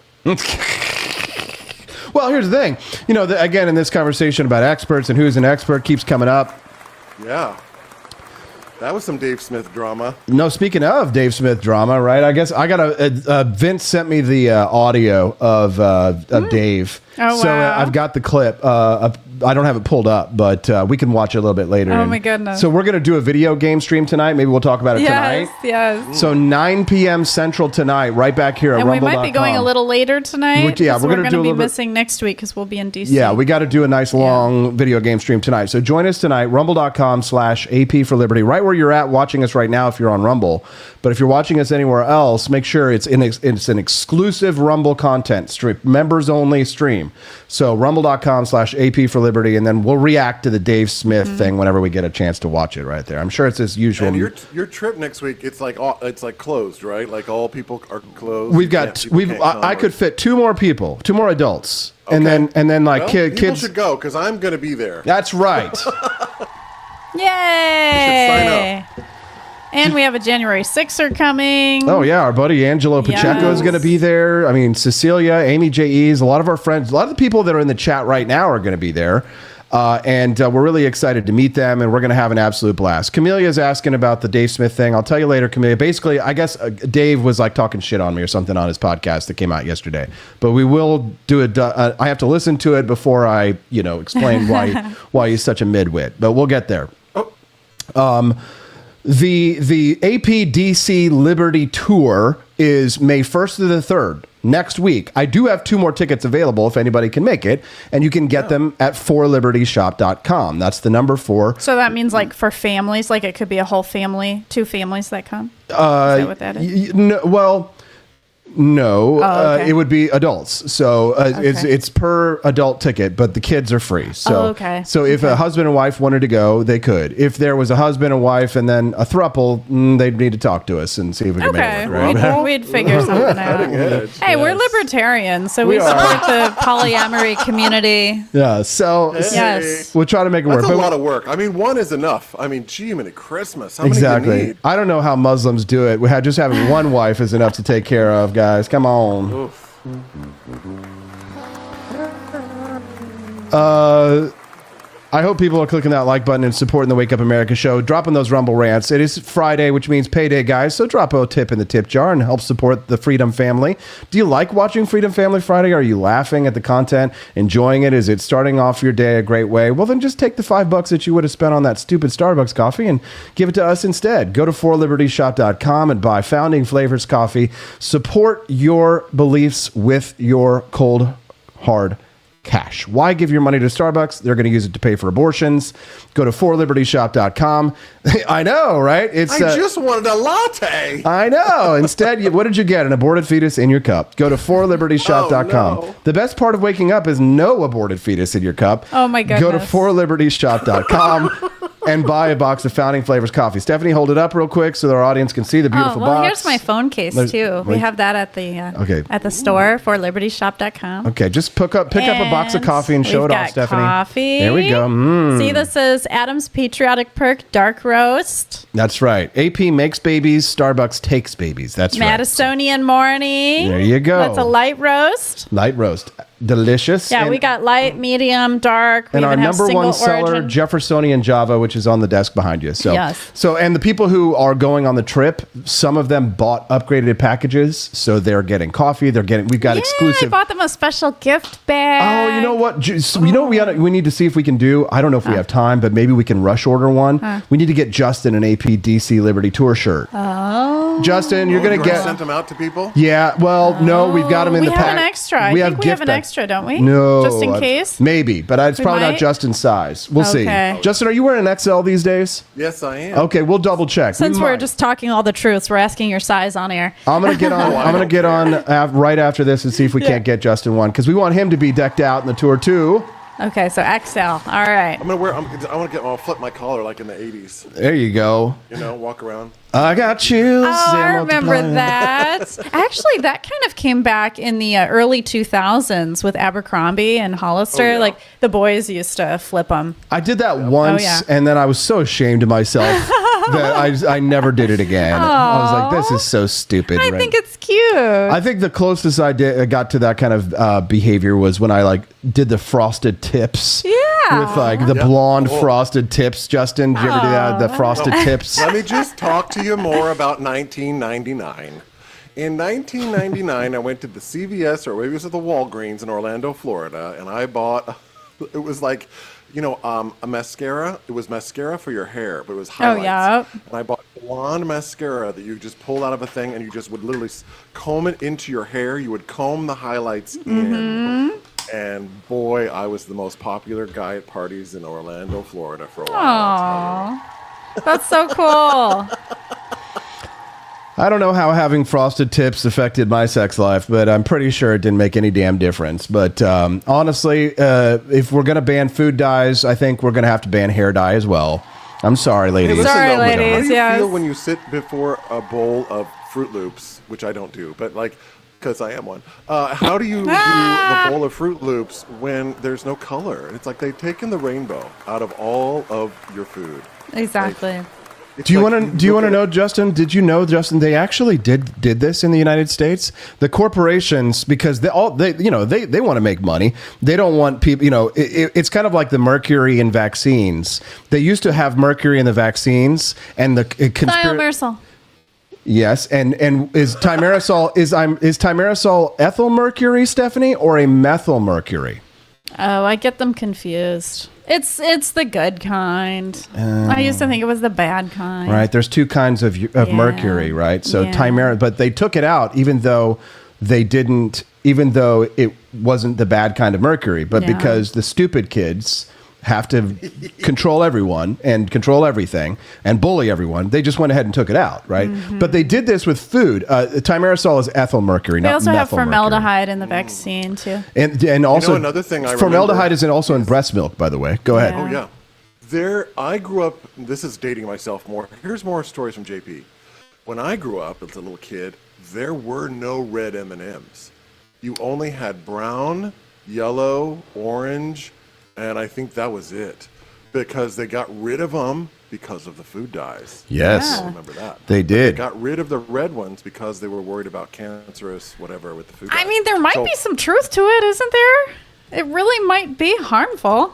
Well, here's the thing. Again, in this conversation about experts and who's an expert keeps coming up. Yeah. That was some Dave Smith drama. No, speaking of Dave Smith drama, right? I guess I got Vince sent me the audio of Dave. Oh, so wow. I've got the clip. I don't have it pulled up, but we can watch it a little bit later. Oh, my goodness. So we're going to do a video game stream tonight. Maybe we'll talk about it tonight. Yes. So 9 p.m. Central tonight, right back here at and rumble.com. We might be going a little later tonight. We're going to be missing next week because we'll be in D.C. Yeah, we got to do a nice long video game stream tonight. So join us tonight, rumble.com/AP for Liberty, right where you're at watching us right now if you're on Rumble. But if you're watching us anywhere else, make sure it's an exclusive Rumble content stream, members only stream. So rumble.com/AP for Liberty, and then we'll react to the Dave Smith thing whenever we get a chance to watch it right there. I'm sure it's as usual. And your trip next week, it's like closed, right? Like all people are closed. I could fit 2 more people, 2 more adults, okay. and then kids. People should go because I'm going to be there. That's right. Yay! You should sign up. And we have a January 6er coming. Oh, yeah. Our buddy Angelo Pacheco is going to be there. I mean, Cecilia, Amy J.E.'s, a lot of our friends, a lot of the people that are in the chat right now are going to be there. And we're really excited to meet them, and we're going to have an absolute blast. Camelia's asking about the Dave Smith thing. I'll tell you later, Camelia. Basically, I guess Dave was talking shit on me or something on his podcast that came out yesterday. But we will do it. I have to listen to it before I, explain why he's such a midwit. But we'll get there. The APDC Liberty Tour is May 1st to the 3rd, next week. I do have 2 more tickets available if anybody can make it, and you can get them at forlibertyshop.com. That's the number 4. So that means like for families, like it could be a whole family, 2 families that come? Is that what that is? No, it would be adults. So it's per adult ticket, but the kids are free. So so if a husband and wife wanted to go, they could. If there was a husband and wife and then a throuple, they'd need to talk to us and see if we can make it work. Right? We'd figure something out. Hey, we're libertarians, so we support the polyamory community. Yeah, so we'll try to make it work. That's a lot of work. I mean, 1 is enough. I mean, gee, many Christmas. How many do you need? I don't know how Muslims do it. Just having 1 wife is enough to take care of, guys. Come on. I hope people are clicking that like button and supporting the Wake Up America show, dropping those Rumble rants. It is Friday, which means payday, guys, so drop a tip in the tip jar and help support the Freedom Family. Do you like watching Freedom Family Friday? Are you laughing at the content, enjoying it? Is it starting off your day a great way? Well, then just take the $5 that you would have spent on that stupid Starbucks coffee and give it to us instead. Go to forlibertyshop.com and buy Founding Flavors coffee. Support your beliefs with your cold, hard cash. Why give your money to Starbucks? They're going to use it to pay for abortions. Go to forlibertyshop.com. I know, right? I just wanted a latte. I know. Instead, what did you get? An aborted fetus in your cup. Go to forlibertyshop.com. Oh, no. The best part of waking up is no aborted fetus in your cup. Oh my goodness. Go to forlibertyshop.com and buy a box of Founding Flavors coffee. Stephanie, hold it up real quick so our audience can see the beautiful box. Here's my phone case too. We have that at the store, forlibertyshop.com. Okay, just pick up a box of coffee and show it off, Stephanie. Coffee. There we go. See, this is Adam's Patriotic Perk Dark Roast. That's right. AP makes babies, Starbucks takes babies. That's right. Madisonian Morning. There you go. That's a light roast. Light roast. Delicious. Yeah, we got light, medium, dark. We and our number one seller, origin. Jeffersonian Java, which is on the desk behind you. So, yes. And the people who are going on the trip, some of them bought upgraded packages, so they're getting coffee. We've got exclusive. I bought them a special gift bag. Oh, you know what? We need to see if we can do. I don't know if we have time, but maybe we can rush order one. We need to get Justin an APDC Liberty Tour shirt. Oh, Justin, you're gonna get. Sent them out to people. Yeah. Well, no, we've got them in the pack. We have an extra. We have an extra, don't we? No. Just in case? Maybe, but it's probably not Justin's size. We'll see. Justin, are you wearing an XL these days? Yes, I am. Okay, we'll double check. Since we're just talking all the truths, we're asking your size on air. I'm gonna get on. I'm gonna get on right after this and see if we can't get Justin one, because we want him to be decked out in the tour too. Okay, so XL. All right. I'll flip my collar like in the 80s. There you go. Walk around. I got chills. Oh, I remember that. Actually, that kind of came back in the early 2000s with Abercrombie and Hollister. Oh, yeah. Like, the boys used to flip them. I did that once, and then I was so ashamed of myself that I never did it again. I was like, this is so stupid. I think it's cute. I think the closest I got to that kind of behavior was when I did the frosted tips. Yeah. With the blonde frosted tips. Justin, did you ever do that? The frosted tips. Let me just talk to you more about 1999. In 1999, I went to the CVS, or maybe it was at the Walgreens in Orlando, Florida, and I bought, it was like, a mascara. It was mascara for your hair, but it was highlights. Oh, yeah. And I bought blonde mascara that you just pulled out of a thing, and you just would literally comb it into your hair. You would comb the highlights in. And boy, I was the most popular guy at parties in Orlando, Florida for a while. Aww. That's so cool. I don't know how having frosted tips affected my sex life, but I'm pretty sure it didn't make any damn difference. But honestly, if we're going to ban food dyes, I think we're going to have to ban hair dye as well. I'm sorry, ladies. Ladies. How do you feel when you sit before a bowl of Fruit Loops, which I don't do, but because I am one. How do you do the bowl of Fruit Loops when there's no color? It's like they've taken the rainbow out of all of your food. Exactly. Do you want to know, Justin? Did you know, Justin? They actually did this in the United States. The corporations, because they want to make money. They don't want people. It's kind of like the mercury in vaccines. They used to have mercury in the vaccines, and the Thimerosal. Yes, and is thimerosal ethyl mercury, Stephanie, or a methyl mercury? Oh, I get them confused. It's the good kind. I used to think it was the bad kind. Right. There's two kinds of mercury, right? So Timera, but they took it out even though it wasn't the bad kind of mercury, but because the stupid kids have to control everyone and control everything and bully everyone, they just went ahead and took it out, right? But they did this with food. Thimerosal is ethyl mercury, not methyl mercury. They also have formaldehyde in the vaccine too. And also another thing I formaldehyde is also in breast milk, by the way. Go ahead. Oh yeah. I grew up, this is dating myself more. Here's more stories from JP. When I grew up as a little kid, there were no red M&Ms. You only had brown, yellow, orange, and I think that was it, because they got rid of them because of the food dyes. Yes. I remember that. They did. They got rid of the red ones because they were worried about cancerous whatever with the food dyes. I mean, there might be some truth to it, isn't there? It really might be harmful.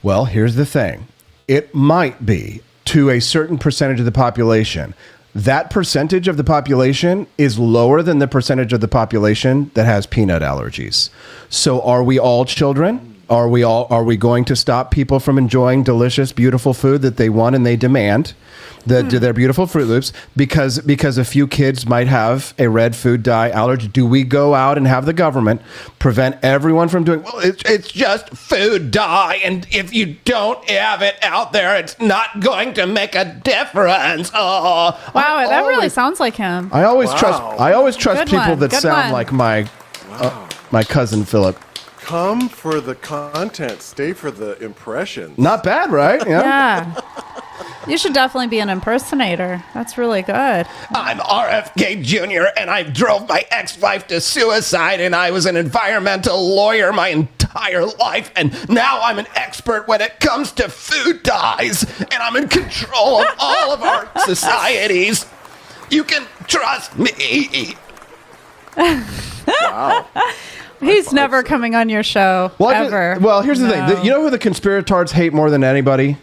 Well, here's the thing. It might be to a certain percentage of the population. That percentage of the population is lower than the percentage of the population that has peanut allergies. So are we all children? Are we going to stop people from enjoying delicious, beautiful food that they want and they demand? Their beautiful Fruit Loops because a few kids might have a red food dye allergy. Do we go out and have the government prevent everyone from doing? Well, it's just food dye, and if you don't have it out there, it's not going to make a difference. Oh, wow, that really sounds like him. I always trust people that sound like my cousin Philip. Come for the content, stay for the impressions. Not bad, right? Yeah. You should definitely be an impersonator. That's really good. I'm RFK Jr. and I drove my ex-wife to suicide, and I was an environmental lawyer my entire life, and now I'm an expert when it comes to food dyes, and I'm in control of all of our societies. You can trust me. Wow. He's never coming on your show, ever. Well, here's the thing. You know who the conspirators hate more than anybody?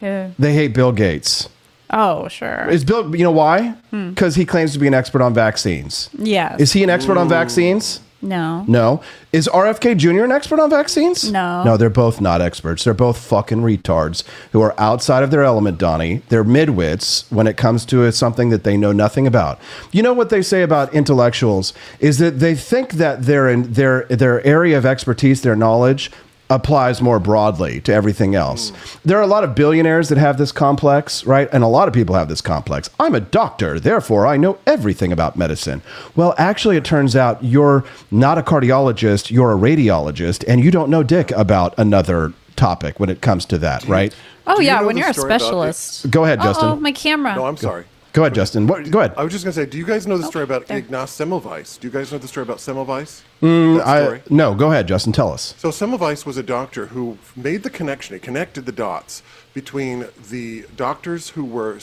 Yeah. They hate Bill Gates. Oh, sure. Is Bill, you know why? Because he claims to be an expert on vaccines. Yes. Is he an expert on vaccines? No. No. Is RFK Jr. an expert on vaccines? No. No, they're both not experts. They're both fucking retards who are outside of their element, Donnie. They're midwits when it comes to something that they know nothing about. You know what they say about intellectuals is that they think that their area of expertise, their knowledge, applies more broadly to everything else. There are a lot of billionaires that have this complex, right? And a lot of people have this complex. I'm a doctor, therefore I know everything about medicine. Well, actually, it turns out you're not a cardiologist, you're a radiologist, and you don't know dick about another topic when it comes to that, right? Oh, yeah, when you're a specialist. Go ahead, Justin. Oh, my camera. No, I'm sorry. Go ahead, Justin. Go ahead. I was just going to say, do you guys know the story about Ignaz Semmelweis? Do you guys know the story about Semmelweis? No, go ahead, Justin. Tell us. So Semmelweis was a doctor who made the connection. He connected the dots between the doctors who were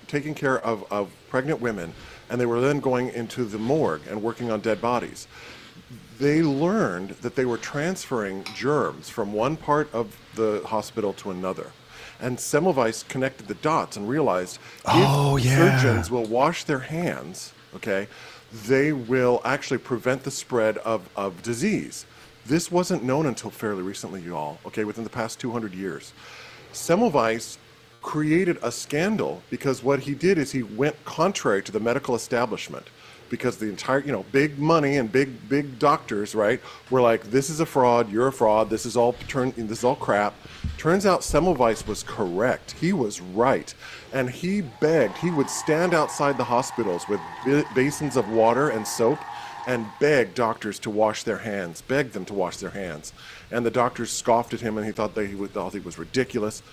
taking care of pregnant women, and they were then going into the morgue and working on dead bodies. They learned that they were transferring germs from one part of the hospital to another. And Semmelweis connected the dots and realized if surgeons will wash their hands, okay, they will actually prevent the spread of disease. This wasn't known until fairly recently, you all, okay, within the past 200 years. Semmelweis created a scandal because what he did is he went contrary to the medical establishment. Because the entire, big money and big doctors, right, were like, this is a fraud, you're a fraud, this is all crap. Turns out Semmelweis was correct. He was right. And he begged, he would stand outside the hospitals with basins of water and soap and beg doctors to wash their hands, beg them to wash their hands. And the doctors scoffed at him and he thought he was ridiculous.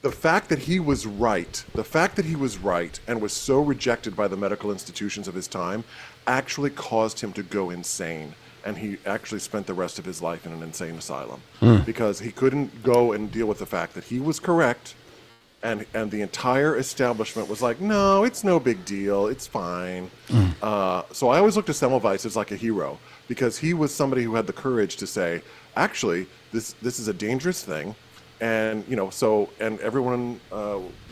The fact that he was right and was so rejected by the medical institutions of his time actually caused him to go insane. And he actually spent the rest of his life in an insane asylum because he couldn't go and deal with the fact that he was correct. And the entire establishment was like, no, it's no big deal. It's fine. So I always looked at Semmelweis as like a hero because he was somebody who had the courage to say, actually, this is a dangerous thing. And, and everyone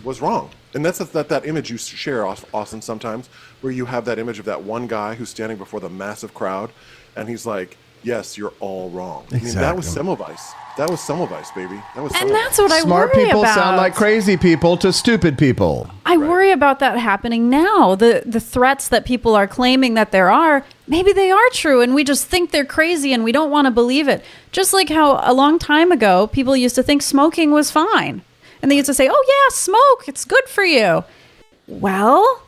was wrong. And that's that image you share, Austin, sometimes, where you have that image of that one guy who's standing before the massive crowd, and he's like, yes, you're all wrong. Exactly. I mean, that was Semmelweis. That was Semmelweis, baby. That was And that's what I Smart worry people about. sound like crazy people to stupid people. I worry about that happening now. The threats that people are claiming that there are, maybe they are true, and we just think they're crazy and we don't want to believe it. Just like how a long time ago, people used to think smoking was fine. And they used to say, oh yeah, smoke, it's good for you. Well,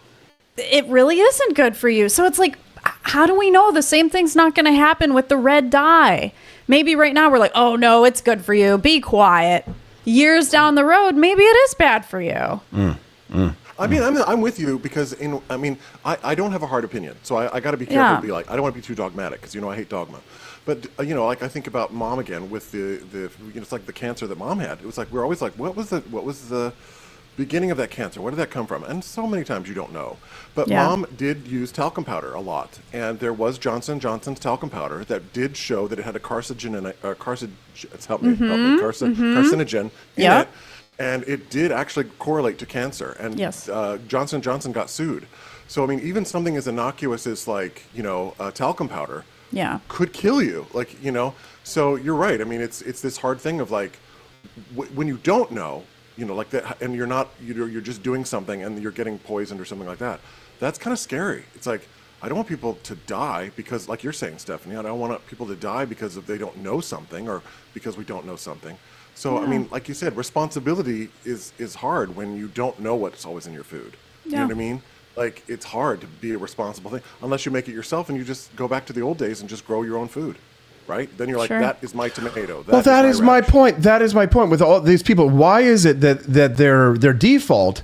it really isn't good for you. So it's like, how do we know the same thing's not going to happen with the red dye? Maybe right now we're like, oh no, it's good for you. Be quiet. Years down the road, maybe it is bad for you. I mean, I'm with you because I don't have a hard opinion, so I got to be careful to be like, I don't want to be too dogmatic because I hate dogma. But like I think about Mom again with the it's like the cancer that Mom had. It was like we're always like, what was the beginning of that cancer? Where did that come from? And so many times you don't know. But Mom did use talcum powder a lot, and there was Johnson & Johnson's talcum powder that did show that it had a carcinogen in it, and it did actually correlate to cancer. And Johnson & Johnson got sued. So I mean, even something as innocuous as like talcum powder could kill you. Like so you're right. I mean, it's this hard thing of like when you don't know. Like that, and you're just doing something and you're getting poisoned or something like that. That's kind of scary. It's like, I don't want people to die because, like you're saying, Stephanie, I don't want people to die because they don't know something or because we don't know something. So, I mean, like you said, responsibility is hard when you don't know what's always in your food. You know what I mean? Like, it's hard to be a responsible thing unless you make it yourself and you just go back to the old days and just grow your own food. Right? Then you're like, that is my tomato. That is my point. That is my point with all these people. Why is it that their default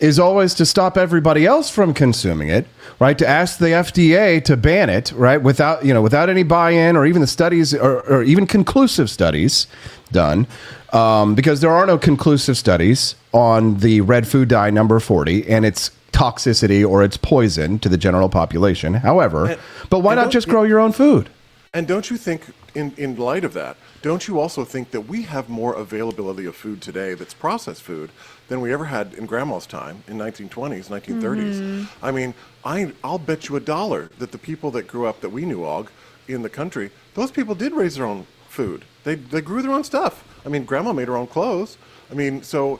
is always to stop everybody else from consuming it, right? To ask the FDA to ban it, right? Without any buy-in or even the studies or even conclusive studies done, because there are no conclusive studies on the red food dye number 40 and its toxicity or its poison to the general population. However, but why not just grow your own food? And don't you think, in light of that, don't you also think that we have more availability of food today that's processed food than we ever had in Grandma's time in 1920s, 1930s? I mean, I'll bet you $1 that the people that grew up that we knew of in the country, those people did raise their own food. They grew their own stuff. I mean, Grandma made her own clothes. I mean, so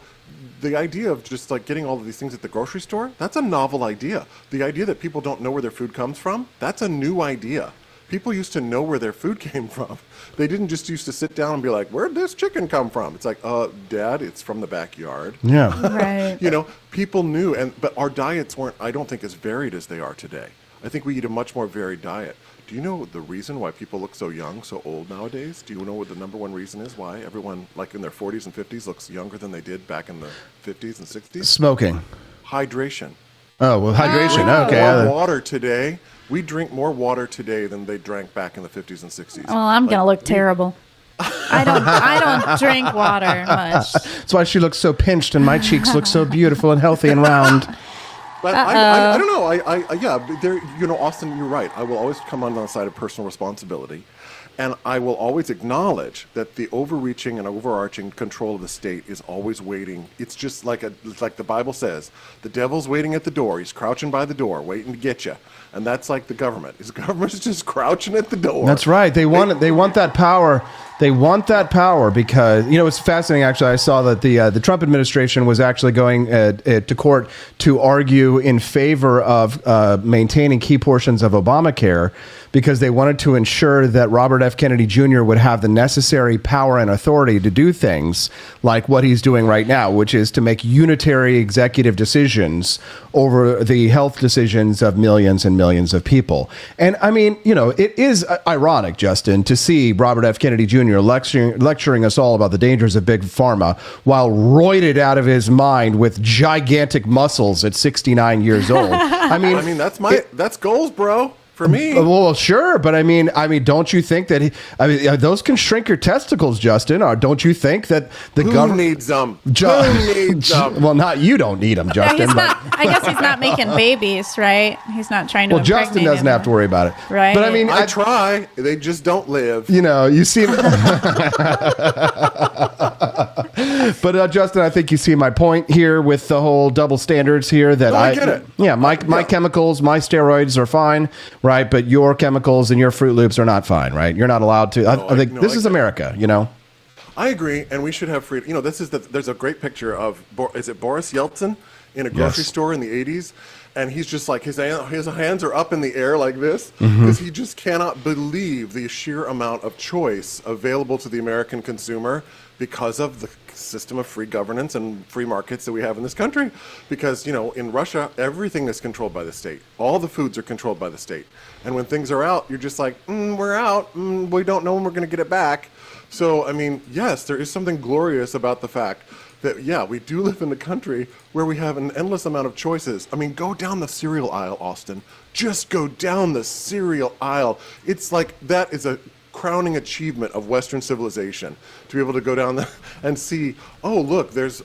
the idea of just like getting all of these things at the grocery store, that's a novel idea. The idea that people don't know where their food comes from, that's a new idea. People used to know where their food came from. They didn't just used to sit down and be like, where'd this chicken come from? It's like, Dad, it's from the backyard. Yeah. Right. People knew, but our diets weren't, I don't think, as varied as they are today. I think we eat a much more varied diet. Do you know the reason why people look so young, so old nowadays? Do you know what the number one reason is why everyone, like in their 40s and 50s, looks younger than they did back in the 50s and 60s? Smoking. Hydration. Oh, well, hydration. Okay. More water today. We drink more water today than they drank back in the 50s and 60s. Well, I'm going to look terrible. I don't drink water much. That's why she looks so pinched and my cheeks look so beautiful and healthy and round. But I don't know. Austin, you're right. I will always come on the side of personal responsibility. And I will always acknowledge that the overreaching and overarching control of the state is always waiting. It's just like the Bible says, the devil's waiting at the door. He's crouching by the door, waiting to get you. And that's like the government. The government's just crouching at the door. That's right. They want that power. They want that power because, it's fascinating, actually. I saw that the Trump administration was actually going to court to argue in favor of maintaining key portions of Obamacare because they wanted to ensure that Robert F. Kennedy Jr. would have the necessary power and authority to do things like what he's doing right now, which is to make unitary executive decisions over the health decisions of millions and millions of people. And I mean, it is ironic, Justin, to see Robert F. Kennedy Jr. lecturing us all about the dangers of big pharma while roided out of his mind with gigantic muscles at 69 years old. I mean, that's goals, bro. For me, well, sure, but I mean, don't you think that those can shrink your testicles, Justin? Or don't you think that the government needs them? Who needs them? Well, not you. Don't need them, Justin. I guess he's not making babies, right? He's not trying to. Well, Justin doesn't have to worry about it, right? But I mean, I try. They just don't live. You see. But Justin, I think you see my point here with the whole double standards here. That I get it. Yeah, my chemicals, my steroids are fine. right? But your chemicals and your Fruit Loops are not fine, right? You're not allowed to. This is America, you know? I agree, and we should have freedom. You know, there's a great picture of, is it Boris Yeltsin in a grocery store in the 80s? And he's just like, his hands are up in the air like this, because he just cannot believe the sheer amount of choice available to the American consumer because of the system of free governance and free markets that we have in this country. Because, you know, in Russia, everything is controlled by the state. All the foods are controlled by the state. And when things are out, you're just like, we're out. We don't know when we're going to get it back. So, I mean, yes, there is something glorious about the fact that, yeah, we do live in a country where we have an endless amount of choices. I mean, go down the cereal aisle, Austin. Just go down the cereal aisle. It's like that is a crowning achievement of Western civilization, to be able to go down there and see, oh, look, there's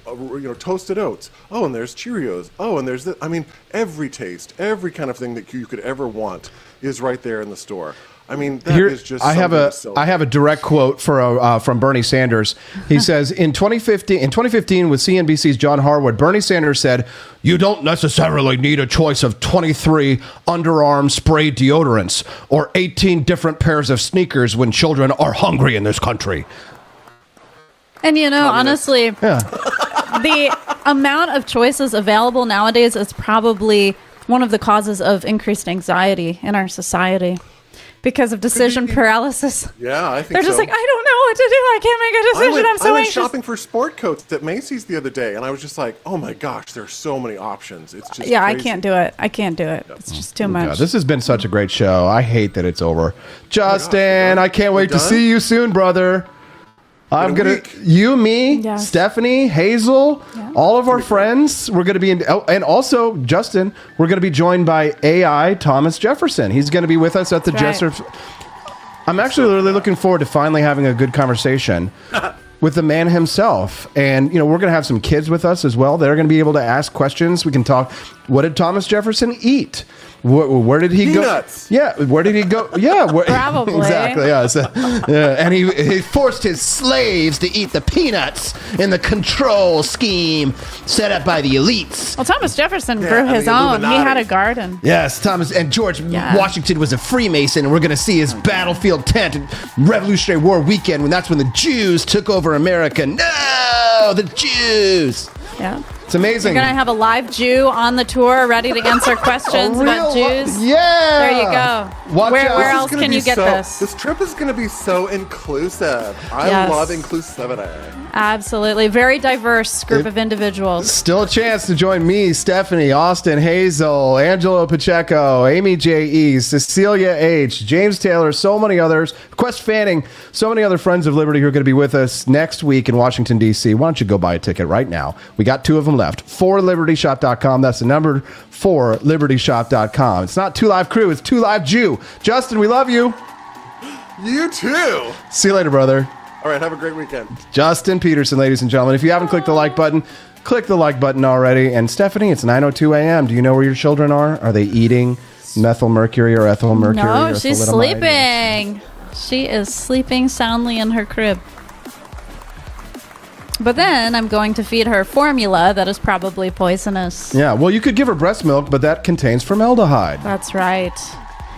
toasted oats. Oh, and there's Cheerios. Oh, and there's this. I mean, every taste, every kind of thing that you could ever want is right there in the store. I mean, that is just. I have a direct quote from Bernie Sanders. He says in 2015 with CNBC's John Harwood, Bernie Sanders said, "You don't necessarily need a choice of 23 underarm spray deodorants or 18 different pairs of sneakers when children are hungry in this country." And honestly, the amount of choices available nowadays is probably one of the causes of increased anxiety in our society. Because of decision paralysis. Yeah, I think they're just like, I don't know what to do. I can't make a decision. I'm so anxious. I went anxious. shopping for sport coats at Macy's the other day, and I was just like, oh my gosh, there's so many options. It's just crazy. I can't do it. It's just too much. God, this has been such a great show. I hate that it's over. Justin, I can't wait to see you soon, brother. I'm going to, you, me, Stephanie, Hazel, all of our friends, we're going to be in, and also, Justin, we're going to be joined by AI Thomas Jefferson. He's going to be with us at the Jesser. I'm actually really looking forward to finally having a good conversation with the man himself. And, we're going to have some kids with us as well. They're going to be able to ask questions. We can talk, what did Thomas Jefferson eat? Where did he Peanuts. go? Yeah, where did he go? Yeah, probably. Exactly. Yeah, so, and he forced his slaves to eat the peanuts in the control scheme set up by the elites. Well, Thomas Jefferson grew his own. He had a garden. Yes, Thomas and George Washington was a Freemason, and we're going to see his battlefield tent in Revolutionary War weekend when the Jews took over America. No, the Jews. Yeah. It's amazing. You're going to have a live Jew on the tour ready to answer questions about Jews. Yeah. There you go. Where else can you get this? This trip is going to be so inclusive. I love inclusivity. Absolutely. Very diverse group of individuals. Still a chance to join me, Stephanie, Austin, Hazel, Angelo Pacheco, Amy J.E., Cecilia H., James Taylor, so many others, Quest Fanning, so many other friends of Liberty who are going to be with us next week in Washington, D.C. Why don't you go buy a ticket right now? We got 2 of them left. 4libertyshop.com. That's the number 4libertyshop.com. It's not 2 Live Crew, it's 2 Live Jew. Justin, we love you. You too. See you later, brother. All right, have a great weekend. Justin Peterson, ladies and gentlemen. If you haven't clicked the like button, click the like button already. And Stephanie, it's 9:02 a.m. Do you know where your children are? Are they eating methyl mercury or ethyl mercury? No, she's sleeping. She is sleeping soundly in her crib. But then I'm going to feed her formula that is probably poisonous. Yeah, well, you could give her breast milk, but that contains formaldehyde. That's right.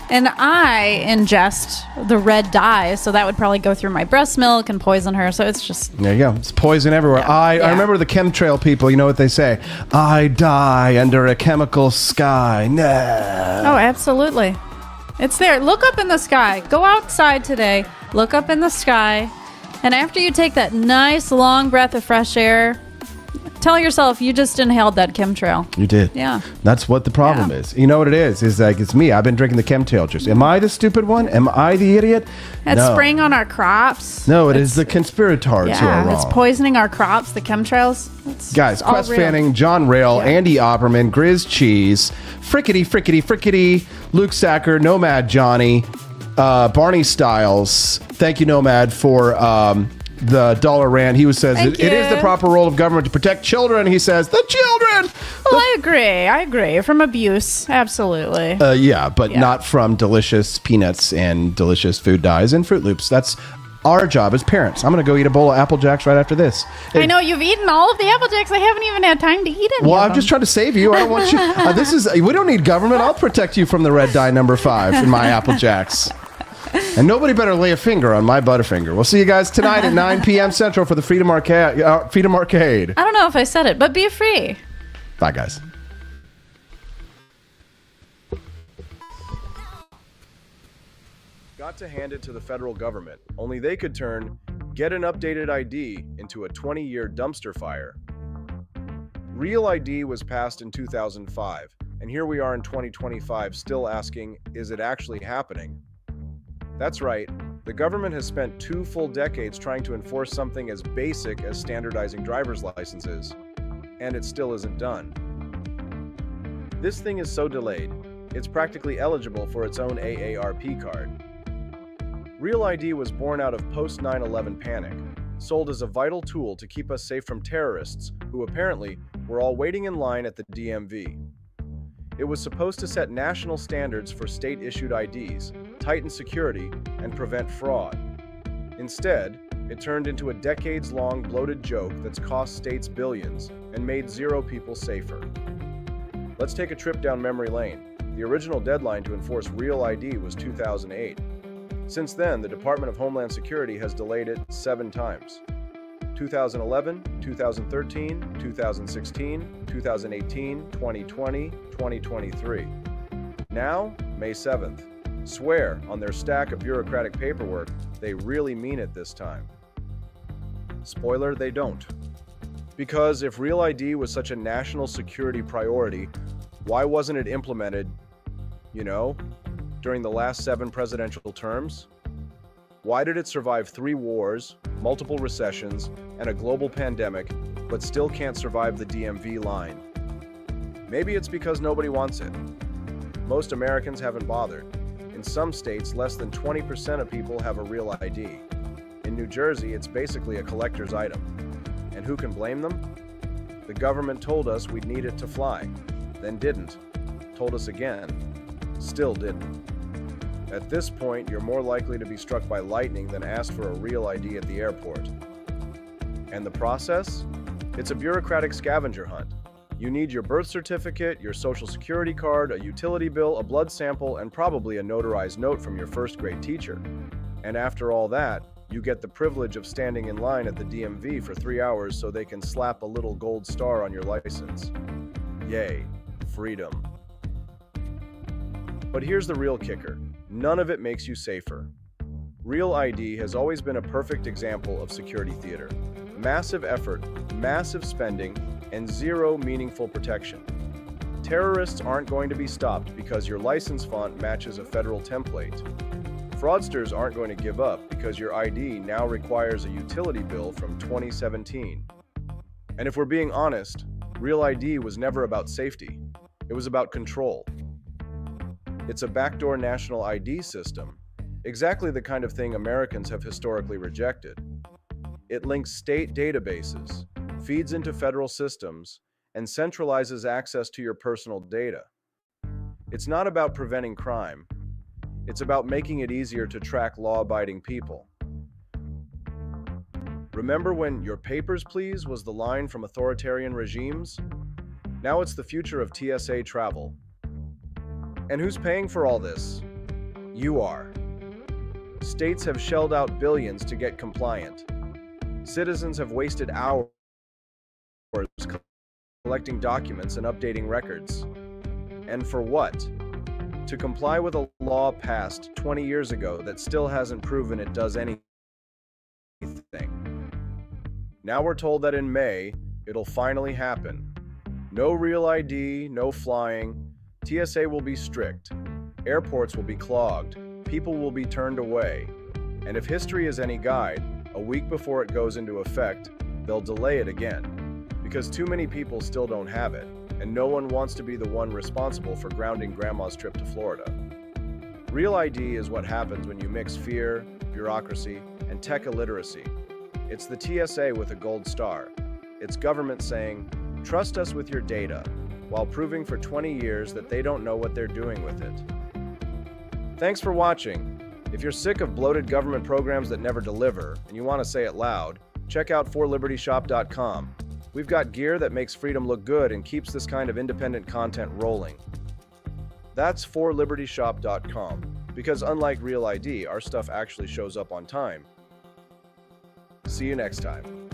And I ingest the red dye, so that would probably go through my breast milk and poison her. So it's just... There you go. It's poison everywhere. Yeah. I remember the chemtrail people, you know what they say? I die under a chemical sky. No. Oh, absolutely. It's there. Look up in the sky. Go outside today. Look up in the sky. And after you take that nice long breath of fresh air, tell yourself you just inhaled that chemtrail. You did. Yeah. That's what the problem is. You know what it is? Is like, it's me. I've been drinking the chemtrail juice. Am I the stupid one? Am I the idiot? It's spraying on our crops. No, it is the conspirators who are wrong. It's poisoning our crops, the chemtrails. Guys, Quest Fanning, John Rail, Andy Opperman, Grizz Cheese, Frickety, Luke Sacker, Nomad Johnny, Barney Styles. Thank you, Nomad, for the dollar rant. He says it is the proper role of government to protect children. He says the children. Well, I agree. From abuse, absolutely. But not from delicious peanuts and delicious food dyes and Fruit Loops. That's our job as parents. I'm going to go eat a bowl of Apple Jacks right after this. I know you've eaten all of the Apple Jacks. I haven't even had time to eat any. Well, I'm just trying to save you. I don't want you. We don't need government. I'll protect you from the red dye number 5 in my Apple Jacks. And nobody better lay a finger on my Butterfinger. We'll see you guys tonight at 9 p.m. Central for the Freedom Arcade. I don't know if I said it, but be free. Bye, guys. Got to hand it to the federal government. Only they could turn get an updated ID into a 20-year dumpster fire. Real ID was passed in 2005, and here we are in 2025 still asking, is it actually happening? That's right, the government has spent 2 full decades trying to enforce something as basic as standardizing driver's licenses, and it still isn't done. This thing is so delayed, it's practically eligible for its own AARP card. Real ID was born out of post-9/11 panic, sold as a vital tool to keep us safe from terrorists who apparently were all waiting in line at the DMV. It was supposed to set national standards for state-issued IDs, tighten security, and prevent fraud. Instead, it turned into a decades-long bloated joke that's cost states billions and made 0 people safer. Let's take a trip down memory lane. The original deadline to enforce Real ID was 2008. Since then, the Department of Homeland Security has delayed it 7 times. 2011, 2013, 2016, 2018, 2020, 2023. Now, May 7th. Swear on their stack of bureaucratic paperwork, they really mean it this time. Spoiler, they don't. Because if Real ID was such a national security priority, why wasn't it implemented, during the last 7 presidential terms? Why did it survive 3 wars, multiple recessions, and a global pandemic, but still can't survive the DMV line? Maybe it's because nobody wants it. Most Americans haven't bothered. In some states, less than 20% of people have a Real ID. In New Jersey, it's basically a collector's item. And who can blame them? The government told us we'd need it to fly, then didn't. Told us again, still didn't. At this point, you're more likely to be struck by lightning than asked for a Real ID at the airport. And the process? It's a bureaucratic scavenger hunt. You need your birth certificate, your social security card, a utility bill, a blood sample, and probably a notarized note from your first grade teacher. And after all that, you get the privilege of standing in line at the DMV for 3 hours so they can slap a little gold star on your license. Yay, freedom. But here's the real kicker. None of it makes you safer. Real ID has always been a perfect example of security theater. Massive effort, massive spending, and 0 meaningful protection. Terrorists aren't going to be stopped because your license font matches a federal template. Fraudsters aren't going to give up because your ID now requires a utility bill from 2017. And if we're being honest, Real ID was never about safety. It was about control. It's a backdoor national ID system, exactly the kind of thing Americans have historically rejected. It links state databases, feeds into federal systems, and centralizes access to your personal data. It's not about preventing crime. It's about making it easier to track law-abiding people. Remember when "your papers, please" was the line from authoritarian regimes? Now it's the future of TSA travel. And who's paying for all this? You are. States have shelled out billions to get compliant. Citizens have wasted hours collecting documents and updating records. And for what? To comply with a law passed 20 years ago that still hasn't proven it does anything. Now we're told that in May, it'll finally happen. No Real ID, no flying. TSA will be strict. Airports will be clogged. People will be turned away. And if history is any guide, a week before it goes into effect, they'll delay it again. Because too many people still don't have it, and no one wants to be the one responsible for grounding grandma's trip to Florida. Real ID is what happens when you mix fear, bureaucracy, and tech illiteracy. It's the TSA with a gold star. It's government saying, "Trust us with your data," while proving for 20 years that they don't know what they're doing with it. Thanks for watching. If you're sick of bloated government programs that never deliver, and you want to say it loud, check out forlibertyshop.com. We've got gear that makes freedom look good and keeps this kind of independent content rolling. That's forlibertyshop.com, because unlike Real ID, our stuff actually shows up on time. See you next time.